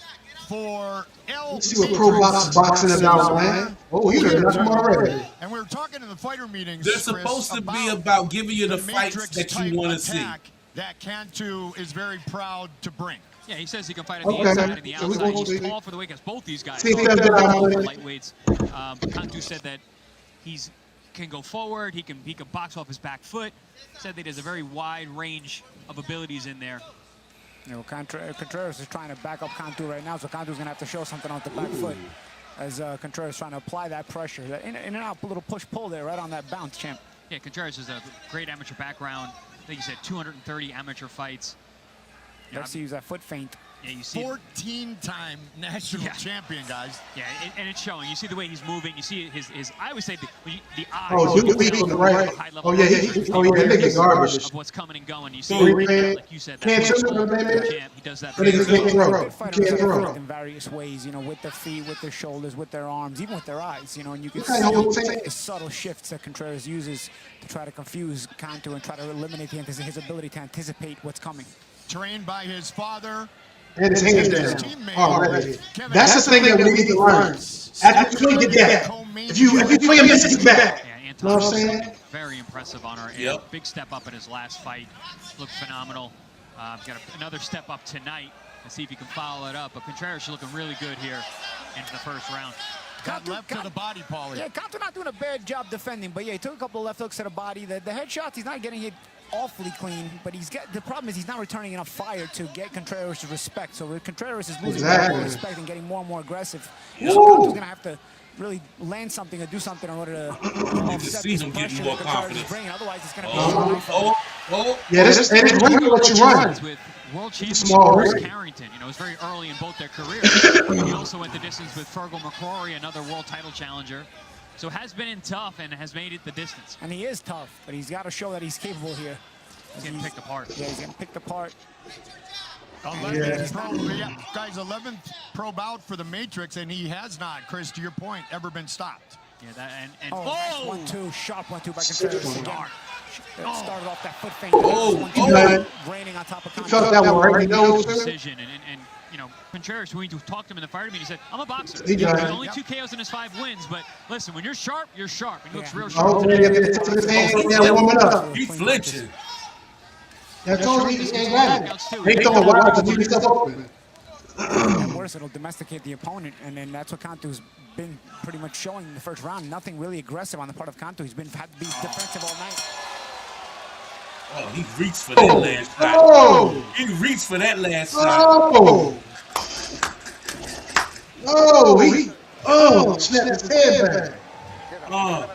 for El. Let's see what pro boxing is about, man. Oh, you done got him already. And we were talking in the fighter meetings. They're Chris, supposed to be about giving you the fights Matrix that you type want to see. attack that Cantu is very proud to bring. Yeah, he says he can fight on the Okay. inside and the So we outside. won't He's see. tall for the weight because both these guys See if are he does that tall for on lightweights. But Cantu said that he's can go forward. He can box off his back foot. Said that there's a very wide range of abilities in there. You know, Contreras is trying to back up Cantu right now, so Cantu's going to have to show something on the back foot as Contreras trying to apply that pressure. In and out, a little push-pull there right on that bounce, champ. Yeah, Contreras has a great amateur background. I think he said 230 amateur fights. Let's use that foot feint. Yeah, you see 14-time national champion, guys. Yeah, and it's showing. You see the way he's moving. You see his I always say the eyes. Oh, dude, we on the right. Oh, yeah, that nigga garbage. Of what's coming and going. You see, like you said, Can't that shoot him, man. champ. He does that. That nigga can't throw. Good fighters Can't have throw. faith in various ways, you know, with their feet, with their shoulders, with their arms, even with their eyes, you know, and you can Okay, hold see on. the subtle shifts that Contreras uses to try to confuse Cantu and try to eliminate his ability to anticipate what's coming. Trained by his father. And his hands down teammate, already. Kevin. That's the thing that we need to learn. After you get that, if you play him, this get back. Yeah, You know what I'm saying? Very impressive on our end. Yep. Big step up in his last fight. Looked phenomenal. Got another step up tonight. Let's see if he can follow it up. But Contreras is looking really good here into the first round. Got left to the body, Paulie. Yeah, Cantu not doing a bad job defending, but yeah, he took a couple of left hooks to the body. The headshots, he's not getting hit awfully clean, but the problem is he's not returning enough fire to get Contreras' respect. So Contreras is losing more respect and getting more and more aggressive. So Cantu's going to have to really land something or do something in order to offset see this him pressure getting that more Contreras is confidence. bringing. Otherwise, it's going to be Yeah, this ain't going to let you run. With world champion Small Bruce ring. Carrington, you know, it was very early in both their careers. He also went the distance with Fergal McCrory, another world title challenger. So has been in tough and has made it the distance. And he is tough, but he's got to show that he's capable here. He's getting picked apart. Yeah, he's getting picked apart. 11th pro bout for the Matrix, and he has not, Chris, to your point, ever been stopped. Yeah, that and Nice 1-2, sharp 1-2 by Contreras again. Started off that foot feint. Raining on top of He felt that one right. He knows. decision and you know, Contreras, when we talked to him in the fighter meeting, he said, I'm a boxer. He There's got it. only 2 KOs in his 5 wins, but listen, when you're sharp, you're sharp. And he looks real Oh, sharp. man, you got to his hands down, warming up. He flinching. I told you, he ain't got it. Ain't throwing wild to leave himself open. And worse, it'll domesticate the opponent, and then that's what Cantu's been pretty much showing in the first round. Nothing really aggressive on the part of Cantu. He's had to be defensive all night. Oh, he reached for that last shot. Oh! He reached for that last shot. Oh! Oh, snapped his head back. Oh.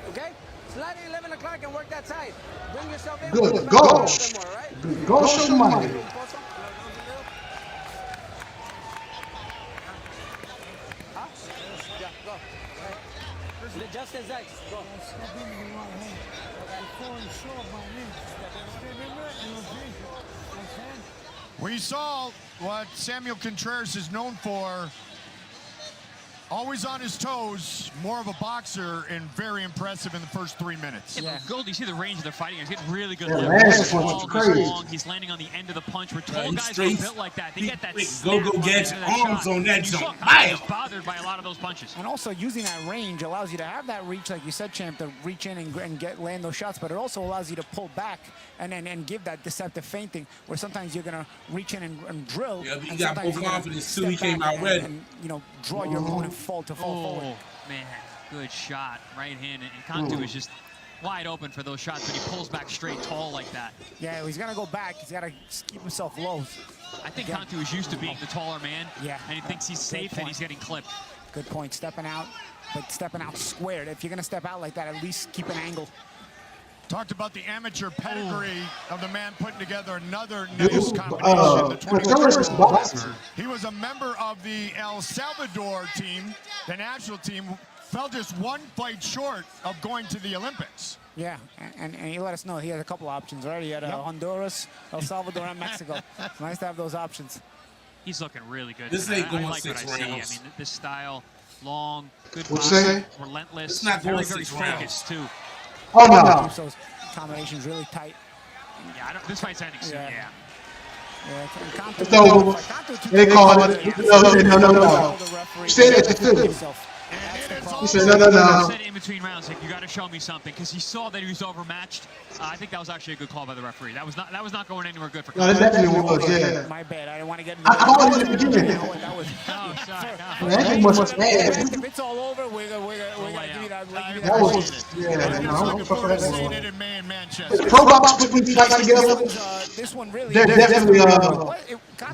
Okay? Slide in 11 o'clock and work that side. Bring yourself in. Good gosh. Good gosh almighty. Yeah, go. Just as X. Go. We saw what Samuel Contreras is known for Always on his toes, more of a boxer, and very impressive in the first 3 minutes. Yeah, Gold, you see the range of their fighting. He's getting really good Yeah, leverage. last He's one tall, was he's crazy. long, he's landing on the end of the punch. Where tall He's guys are straight. built like that. They get that Quick, snap go on the get end your of that arms shot. on that And you saw jump. Conte Bam! was bothered by a lot of those punches. And also using that range allows you to have that reach, like you said, Champ, to reach in and land those shots, but it also allows you to pull back and give that deceptive feinting where sometimes you're going to reach in and drill. Yeah, but he and got sometimes full you're gonna confidence, too. step He came back out ready. And, draw your opponent fall forward. Oh, man, good shot. Right hand. And Conte is just wide open for those shots, but he pulls back straight tall like that. Yeah, he's going to go back. He's got to keep himself low. I think Conte was used to being the taller man. Yeah. And he thinks he's safe and he's getting clipped. Good point. Stepping out, but stepping out squared. If you're going to step out like that, at least keep an angle. Talked about the amateur pedigree of the man putting together another nice combination. The 22-year-old. He was a member of the El Salvador team, the national team. Fell just one fight short of going to the Olympics. Yeah, and he let us know he had a couple options, right? He had Honduras, El Salvador, and Mexico. It's nice to have those options. He's looking really good. This ain't going I like 6 what I see. I rounds. mean, this style, long, good What's that? boxing, relentless, It's not very, going very 6 rounds. focused, too. Oh, no. Keeps those combinations really tight. Yeah, this fight's ending soon, yeah. It's over. They call it. No. You said it too. He said, no. He said in between rounds, like, you got to show me something, because he saw that he was overmatched. I think that was actually a good call by the referee. That was not going anywhere good for. No, that definitely was, yeah. My bad. I didn't want to get. I called it in the beginning. That was. Oh, sorry. That was bad. If it's all over, we're gonna give you that. That was, yeah. I'm looking forward to seeing it No. in May in Manchester. Pro box put these fights together. This one really. They're definitely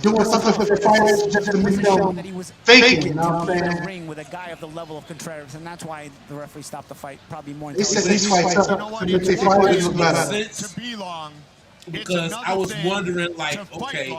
doing something for their fighters just to make them faking. You know what I'm saying? Ring with a guy of the level of Contreras, and that's why the referee stopped the fight. Probably more. They set these fights up to make their fighters look better. To be long, Because I was wondering, like, okay,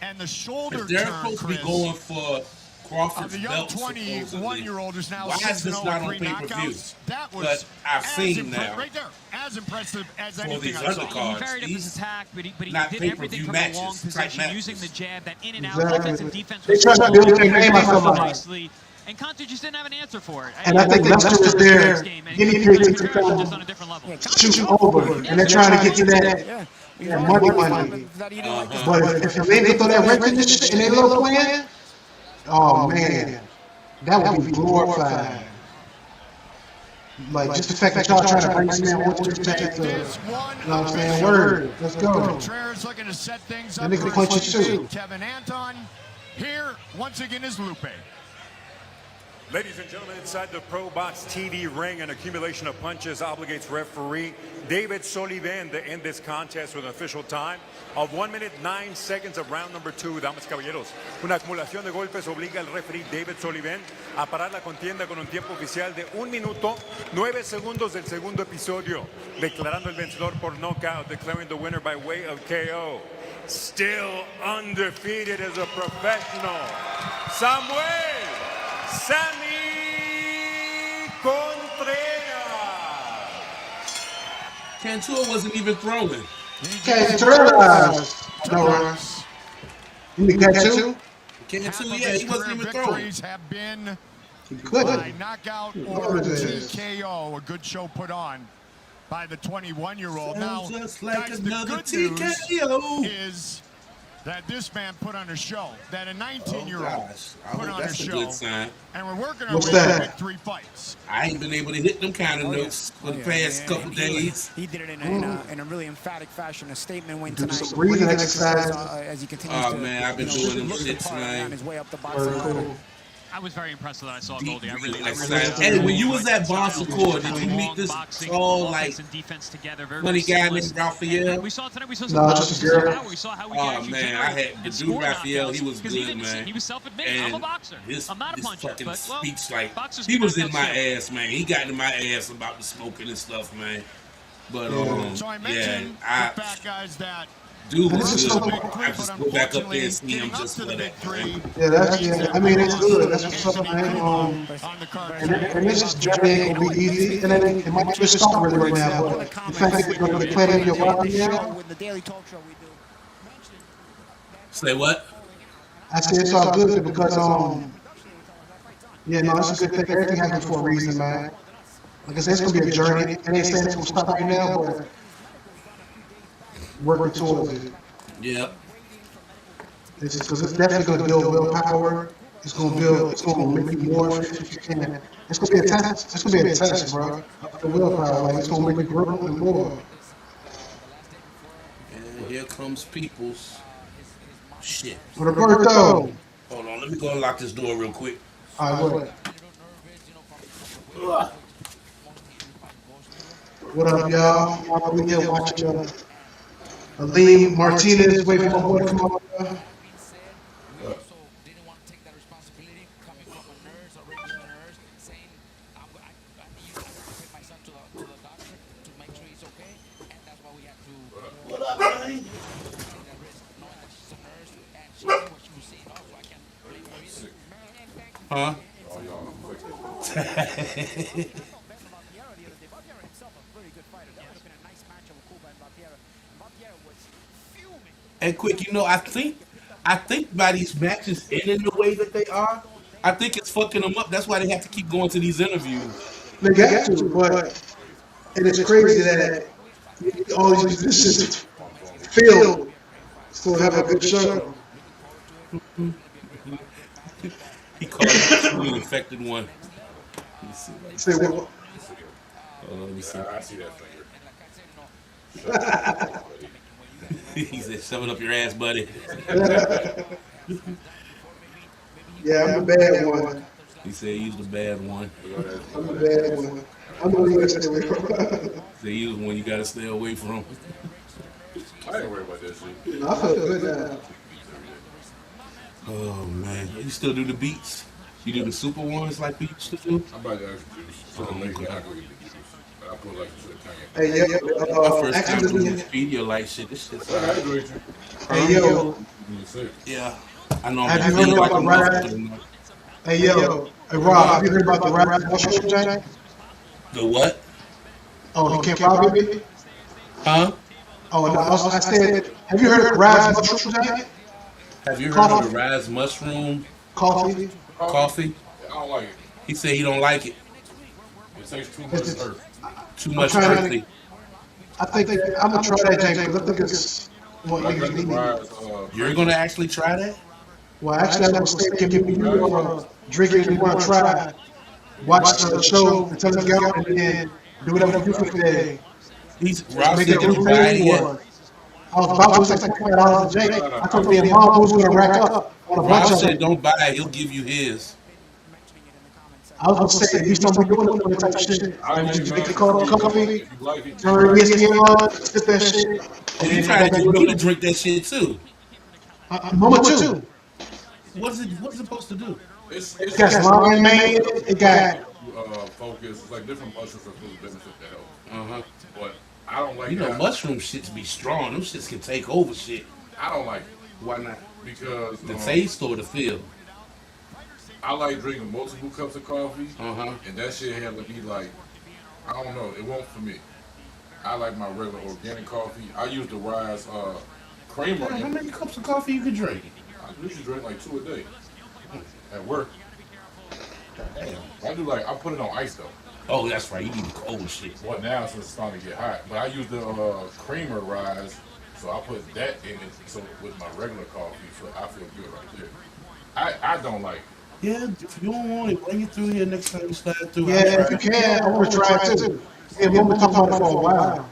and the shoulder if they're turn, supposed to be Chris, going for Crawford's the young belt, 21-year-old is now why is this 6-0 not on with 3 pay-per-view? knockouts. That was But I've seen impressive, now. right there, as impressive as For anything these I saw. undercards, He varied up his these attack, but he not did everything pay-per-view from a long matches, type position, matches. using the jab, that in and out Exactly. offensive defense. They was tried to so build good, their name very off somebody. nicely, and Conte just didn't have an answer for it. And I think Lester is there. Guinea pig to Just on a different level. shoot over, and they're trying to get to that money. But if they throw that wrench in this shit and they little plan, oh man, that would be glorified. Like just the fact that y'all trying to bring this man onto the tech to, you know what I'm saying? Word, let's go. Contreras looking to set things up. That nigga for punches too. Kevin Anton. Here once again is Lupe. Ladies and gentlemen, inside the Pro Box TV ring, an accumulation of punches obligates referee David Soliven to end this contest with an official time of 1 minute 9 seconds of round number 2. Damas y caballeros, una acumulación de golpes obliga al referee David Soliven a parar la contienda con un tiempo oficial de 1 minuto 9 segundos del segundo episodio, declarando el vencedor por knockout, declaring the winner by way of KO. Still undefeated as a professional, Samuel Sammy Contreras. Cantua wasn't even throwing. Contreras. No runs. You need that too? Cantua, yeah, he wasn't even throwing. Victories have been Good. by knockout or TKO. A good show put on by the 21-year-old. Now, Just like guys, the another good news TKO. is that this man put on a show, that a 19-year-old gosh. put on a That's a show, good sign. and we're working our What's way to that? big 3 fights. I ain't been able to hit them kind of notes for the past couple days. He did it in a really emphatic fashion, a statement win Do tonight. some breathing exercise. As he continues Oh to, man, I've been doing them shits, on man. his way up the boxing ladder. I was very impressed with that I saw Goldie. I really Hey, when you was at Boston Court, did you meet this tall, like, funny guy named Raphael? We saw tonight. We saw No, just a girl. We saw how we Oh actually man, I had the dude Raphael. He was good, man. He was self-admitting. I'm a boxer. I'm not a puncher. Fucking But speech, like boxers he can was knock in my out shit. ass, man. He got in my ass about the smoking and stuff, man. But So I yeah, mentioned the fact, guys, that dude This was is good. so big cool. three, I but just go back up there and see him getting up just to for the big that. 3. Yeah, that's I mean, it's good. That's what's up, man. On the card. And this journey ain't gonna be easy, and it might just start really right now. But the fact that you're gonna play in your body now, With the daily talk show we do. Say what? I say it's all good because Yeah, no, it's a good thing. Everything happens for a reason, man. Like I said, it's gonna be a journey. It ain't saying it's gonna stop right now, but working towards it. Yeah. It's because it's definitely gonna build willpower. It's gonna build. It's gonna make you more efficient if you can. It's gonna be a test. It's gonna be a test, bro. The willpower, like it's gonna make you grow and more. And here comes people's shit. Roberto. Hold on, let me go and lock this door real quick. All right, what up, y'all? I'm here watching Aleem Martinez wait for my boy to come on. What up, man? Huh? And quick, you know, I think by these matches ending the way that they are, I think it's fucking them up. That's why they have to keep going to these interviews. They got to, but and it's crazy that all these positions filled still have a good show. He called it the infected one. Let me see. Say what? Let me see. I see that finger. He said, "Shove it up your ass, buddy." Yeah, I'm the bad one. He said he's the bad one. I'm the bad one. I'm the one you gotta stay away from. He said he's the one you gotta stay away from. I ain't worried about that shit. I feel good now. Oh man, you still do the beats? You do the super ones like we used to do? I'm about to actually do something like that. I go get the beats. I put like shit. Hey, yo, my first time actually, doing this video like shit. This shit's I agree with you. hey, yo, yeah. I know. have you heard about the ride? Hey, yo, hey, Rob, have you heard about the ride mushroom giant? The what? Oh, he can't rob it? Huh? Oh, no, I said, have you heard of Rise Mushroom Giant? Have you heard of the Rise Mushroom Coffee? Coffee? I don't like it. He said he don't like it. It tastes too much earth. Too much earthy. I think I'm gonna try that, James, because I think it's what niggas need. You're gonna actually try that? Well, actually, I'm gonna say, if you drink it and you want to try, watch the show until it's out, and then do whatever you do for the day. Rob said he didn't buy it yet. I was about to say $25 a Jake. I told me and mom was gonna rack up on a bunch Rob of said them. don't buy it, he'll give you his. I was gonna say, if you start doing that type of shit, you make the coffee, turn ESPN on, spit that shit. Oh, you trying to get you to drink that shit too? Mama too. What's it supposed to do? It got lime, man. It got focus. It's like different mushrooms are supposed to benefit the health. But I don't like. You know, mushroom shits be strong. Them shits can take over shit. I don't like it. Why not? Because the taste or the feel. I like drinking multiple cups of coffee, and that shit had to be like, I don't know, it won't for me. I like my regular organic coffee. I use the Rise creamer. How many cups of coffee you can drink? I usually drink like 2 a day at work. I do like, I put it on ice though. Oh, that's right. You need the cold shit. Well, now since it's starting to get hot, but I use the creamer Rise, so I put that in it. So with my regular coffee, so I feel good right there. I don't like it. Yeah, if you don't want it, bring it through here next time you slide through. yeah, if you can, I want to try it too. Yeah, we've been talking about it for a while.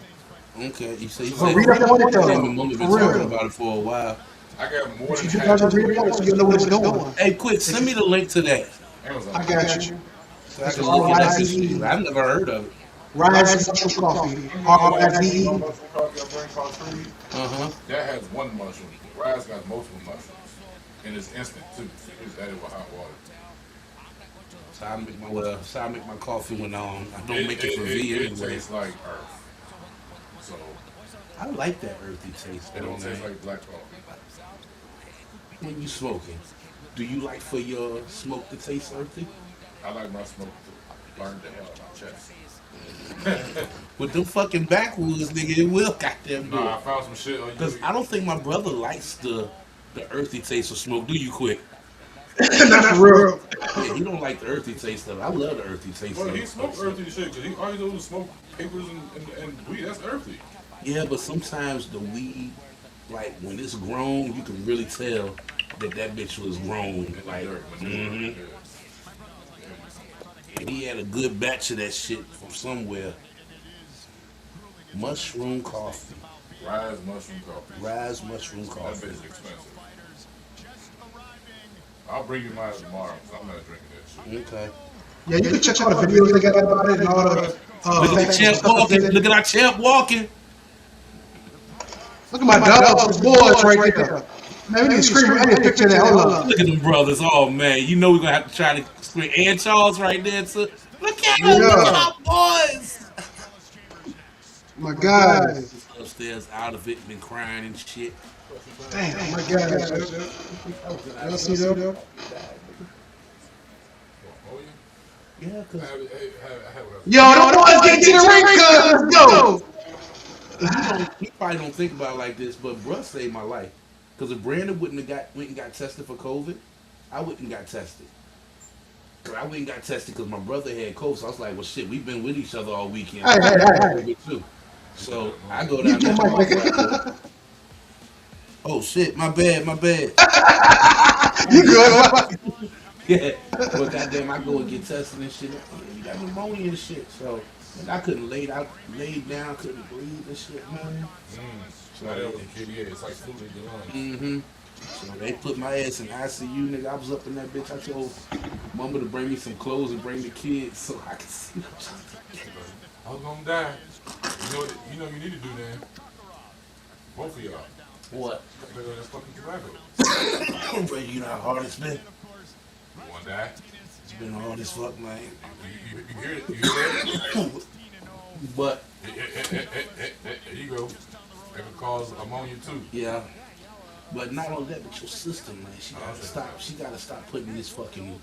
Okay, you say read up on it though. Mama been talking about it for a while. I got more than You guys read up on it so you know what it's doing. Hey, quick, send me the link to that. Amazon. I got you. So I can look it up and see. I've never heard of it. Rise Mushroom Coffee. R-I-Z-E. That has one mushroom. Rise got multiple mushrooms. And it's instant too. It's added with hot water. So I make my coffee when I don't make it for V It anyway. tastes like earth. So I like that earthy taste. it don't taste like black coffee. When you smoking, do you like for your smoke to taste earthy? I like my smoke to burn the hell out of my chest. With them fucking backwoods, nigga, it will goddamn do Nah, I it. found some shit on Because YouTube. I don't think my brother likes the earthy taste of smoke. Do you, quick? Not for real. Yeah, he don't like the earthy taste of it. I love the earthy taste Well, of it. he smokes earthy shit because he all he does is smoke papers and weed. That's earthy. Yeah, but sometimes the weed, like when it's grown, you can really tell that bitch was grown. Like, and he had a good batch of that shit from somewhere. Mushroom coffee. Rise mushroom coffee. Rise mushroom coffee. That bitch is expensive. I'll bring you mine tomorrow. I'm not drinking that shit. Okay. Yeah, you can check all the videos they got about it and all the. Look at the champ walking. Look at our champ walking. Look at my dogs, the boys right there. Man, we need to scream. I need a picture of that. Hold up. Look at them brothers. Oh man, you know we're gonna have to try to scream. And Charles right there too. Look at them. Look at our boys. My guys. Upstairs out of it, been crying and shit. Damn, my guys. Y'all see them? Yeah, cause yo, the boys get to the ring, cuz. Let's go. He probably don't think about it like this, but bruh saved my life. Cause if Brandon went and got tested for COVID, I wouldn't got tested. Cause I went and got tested because my brother had COVID. So I was like, well, shit, we've been with each other all weekend. Hey. Too. So I go down there. Oh shit, my bad. You good? Yeah, but goddamn, I go and get tested and shit. Yeah, you got pneumonia and shit. So and I couldn't lay down, couldn't breathe and shit, man. So it's like fluid in your lungs. So they put my ass in ICU, nigga. I was up in that bitch. I told mama to bring me some clothes and bring the kids so I could see them. I was gonna die. You know what you need to do then? Both of y'all. What? Better than fucking tobacco. You know how hard it's been? You wanna die? It's been hard as fuck, man. You hear it? You hear that? But there you go. That could cause ammonia too. Yeah. But not only that, but your sister, man, she gotta stop putting this fucking,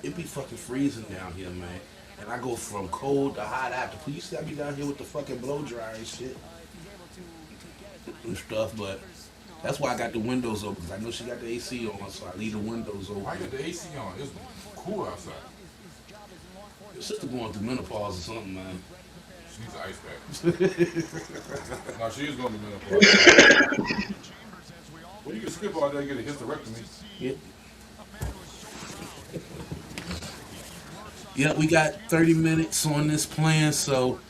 it be fucking freezing down here, man. And I go from cold to hot after. You see I be down here with the fucking blow dryer and shit. And stuff, but that's why I got the windows open, because I know she got the AC on, so I leave the windows open. Why you got the AC on? It's cool outside. Your sister going through menopause or something, man. She needs an ice pack. No, she is going through menopause. Well, you can skip all day and get a hysterectomy. Yep. Yeah, we got 30 minutes on this plan, so.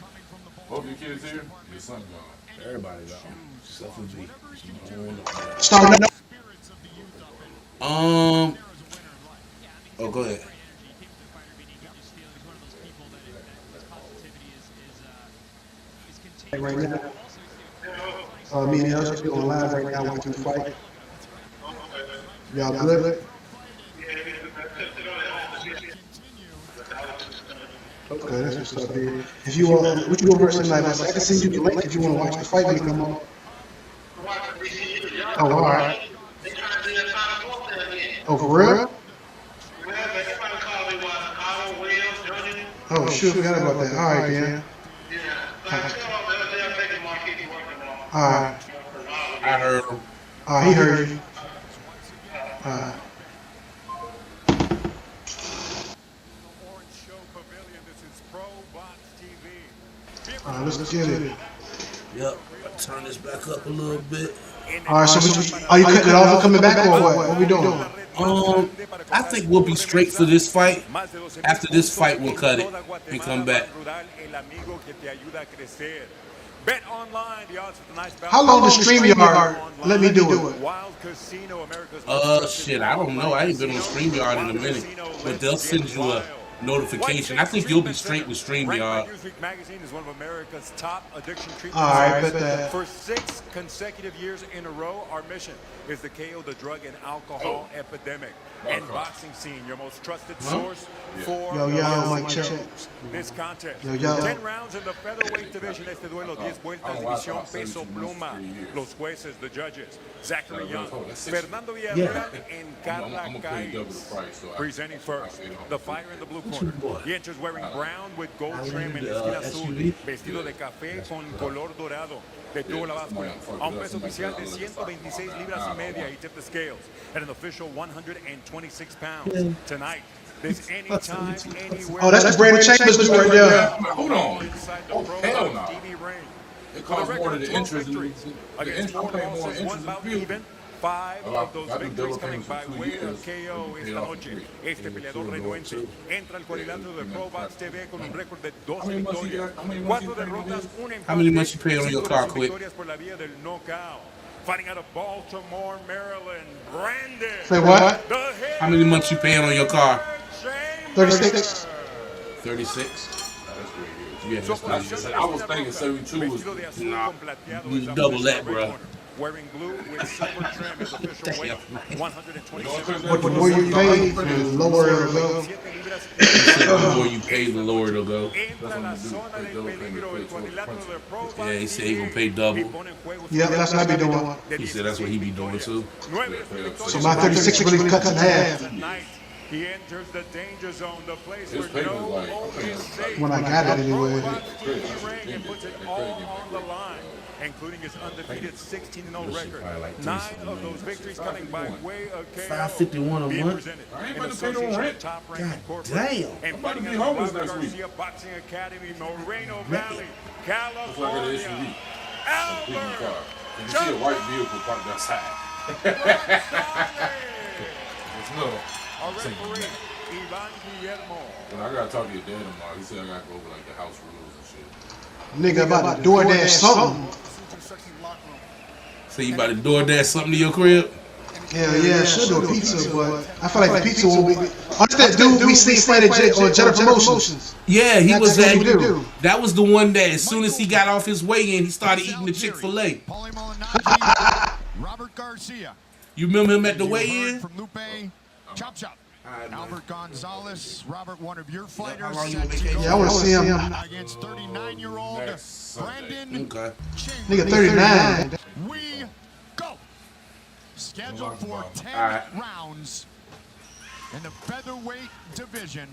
Both your kids here? Your son gone. Everybody gone. Except for B. Start up. Oh, go ahead. Right now. Me and Elsie be on live right now watching the fight. Y'all good? Okay, that's what's up here. If you want, what you want versus tonight? I can send you the link if you want to watch the fight when you come on. Oh, all right. Oh, for real? Oh, shoot, forgot about that. All right, then. All right. I heard him. He heard you. Let's get it. Yep. Turn this back up a little bit. All right, so are you cutting it off and coming back, or what? What we doing? I think we'll be straight for this fight. After this fight, we'll cut it and come back. How long does StreamYard let me do it? Shit, I don't know. I ain't been on StreamYard in a minute, but they'll send you a notification. I think you'll be straight with StreamYard. Newsweek magazine is one of America's top addiction treatment All right, bet that. For 6 consecutive years in a row, our mission is to KO the drug and alcohol epidemic. And boxing scene, your most trusted source for Mike, check. this contest. 10 rounds in the featherweight division. Este duelo, 10 vueltas, división peso pluma. Los jueces, the judges, Zachary Young, Fernando Villarreal, and Carla Cailles. Presenting first, the fighter in the blue corner. He enters wearing brown with gold trim en la esquina azul, vestido de café con color dorado. Detuvo la báscula a un peso oficial de 126 libras y media. He tipped the scales at an official 126 pounds. Tonight, there's anytime, anywhere. Oh, that's the Brandon Chambers dude right there. Hold on. Oh, hell no. It costs more than the interest. I'm paying more interest than the 5 of those victories coming by way of KO esta noche. Este peleador renuente entra al cuadrilátero de Pro Box TV con un récord de 12 victorias, 4 derrotas, un empate. How many months you pay on your car, Quick? Por la vía del knockout. Fighting out of Baltimore, Maryland, Brandon. Say what? How many months you paying on your car? 36. 36. Yeah, that's nice. I was thinking 72 was. Nah, you need to double that, bro. Wearing blue with silver trim is official weight 127. But the more you pay, the lower it'll go. The more you pay, the lower it'll go. Yeah, he said he gonna pay double. Yeah, that's what I be doing. He said that's what he be doing too. So my 36 really cuts in half. He enters the danger zone, the place where no hope is safe. When I got it anyway. And puts it all on the line, including his undefeated 16-0 record. 9 of those victories coming by way of KO. 551 a Being month. presented in association with Top Rank Corporate. Damn. And fighting out of Robert Garcia Boxing Academy, Moreno Valley, California. Albert. You see a white vehicle parked outside. It's little. A referee, Ivan Guillermo. When I gotta talk to your dad tomorrow, he said I gotta go over like the house rules and shit. Nigga about to DoorDash something. So you about to DoorDash something to your crib? Yeah, I should do a pizza, but I feel like the pizza will be. What's that dude we see playing at Jetta Promotions? Yeah, he was at. That was the one that as soon as he got off his weigh-in, he started eating the Chick-fil-A. Robert Garcia. You remember him at the weigh-in? From Lupe. Chop chop. Albert Gonzalez, Robert, one of your fighters. Yeah, I want to see him. Against 39-year-old Brandon Chambers. Nigga, 39. We go. Scheduled for 10 rounds in the featherweight division.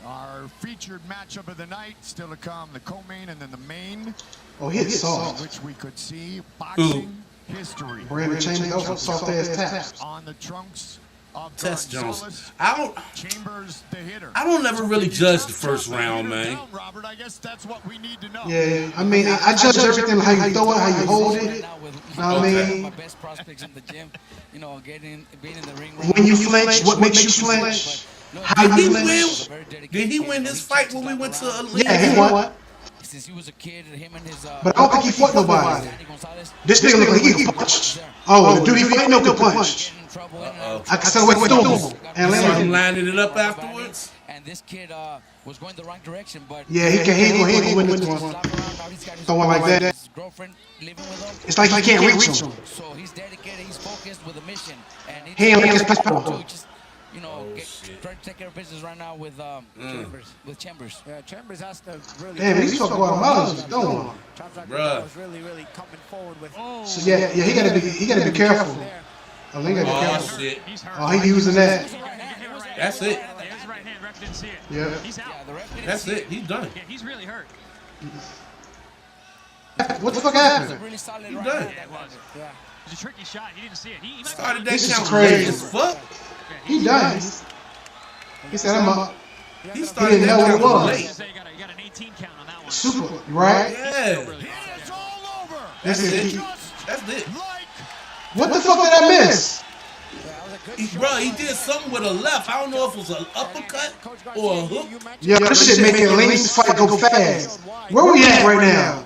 Our featured matchup of the night still to come, the co-main and then the main. Oh, he's soft. Which we could see boxing history. Brandon Chambers, that was soft ass taps. On the trunks of Test Jones. Gonzalez. Chambers, the hitter. I don't never really judge the first round, man. Robert, I guess that's what we need to know. Yeah, I mean, I judge everything how you throw it, how you hold it. You know what I mean? My best prospects in the gym, you know, being in the ring. When you flinch, what makes you flinch? How you flinch? Did he win his fight when we went to Aleem? Yeah, he won. Since he was a kid, him and his. But I don't think he fought nobody. This nigga look like he can punch. Oh, the dude he fight no can punch. I can tell what he's doing. And I'm lining it up afterwards. And this kid was going the wrong direction, but yeah, he can win this one. Throwing like that. His girlfriend living with him. It's like he can't reach him. So he's dedicated. He's focused with a mission, and he ain't like his power. You know, try to take care of business right now with Chambers. Yeah, Chambers has to really. Damn, he's talking about Guatemala's doing. Bruh. Was really coming forward with. So yeah, he gotta be careful. Aleem gotta be careful. Shit. Oh, he using that. That's it. His right hand, ref didn't see it. Yeah. He's out. That's it. He's done. Yeah, he's really hurt. What the fuck happened? Really solid He's right done. hand. Yeah. It was a tricky shot. He didn't see it. He started that This is count crazy. late as fuck. He done. He said I'm up. He started didn't that know what it count was. late. You got an 18 count on that one. Super, right? Yeah. It's all over. That's it. That's it. What the fuck did I miss? Bro, he did something with a left. I don't know if it was an uppercut or a hook. Yeah, this shit making Aleem's fight go fast. Where we at right now?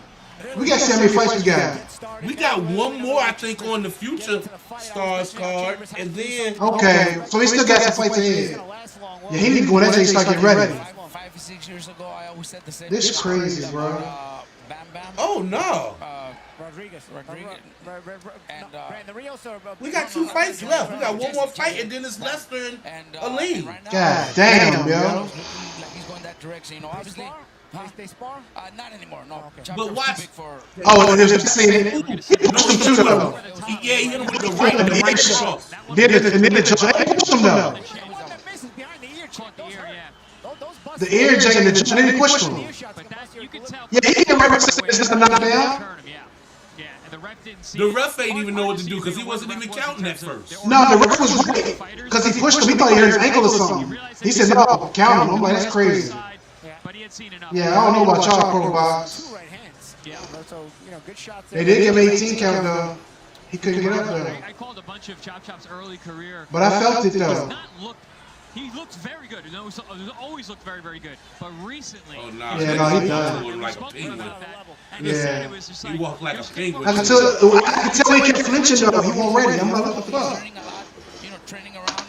We got to see how many fights we got. We got one more, I think, on the Future Stars card, and then. Okay, so he still got some fights ahead. Yeah, he need to go in there until he start getting ready. 5 or 6 years ago, I always said the same. This is crazy, bro. Bam Bam. Oh no. Rodriguez. And We got 2 fights left. We got one more fight, and then it's Lester and Aleem. God damn, yo. Like he's going that direction, you know. Obviously. They spar? Not anymore, no. But watch. Oh, there's a scene. He pushed him too, though. Yeah, he hit him with the right and the right cross. Then the judge pushed him, though. Caught the ear, yeah. the ear J and the jump, and then he pushed him. Yeah, he didn't represent it's just a knockdown. The ref ain't even know what to do because he wasn't even counting at first. No, the ref was right because he pushed him. He thought he hurt his ankle or something. He said, "No, count him." I'm like, "That's crazy." Yeah, I don't know about y'all pro box. They did give him 18 count though. He couldn't get up there. I called a bunch of Chop's early career. But I felt it though. He looks very good. He always looked very, very good. But recently, oh nah, yeah, no, he does. Like a penguin. Yeah, he walked like a penguin. I could tell he kept flinching though. He wasn't ready. I'm like, what the fuck? Training around,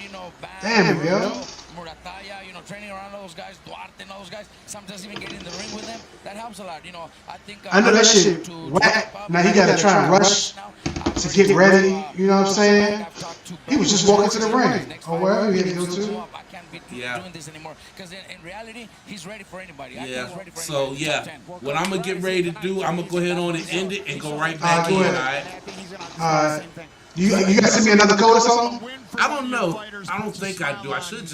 Damn, yo. Murataya, training around those guys, Duarte and those guys. Sometimes even getting in the ring with them, that helps a lot. I think. I know that shit whack. Now he got to try and rush to get ready. You know what I'm saying? He was just walking to the ring or wherever he had to go to. Yeah. Doing this anymore because in reality he's ready for anybody. Yeah. So yeah, what I'm gonna get ready to do, I'm gonna go ahead on and end it and go right back in. All right. You gotta send me another code or something? I don't know. I don't think I do. I should just.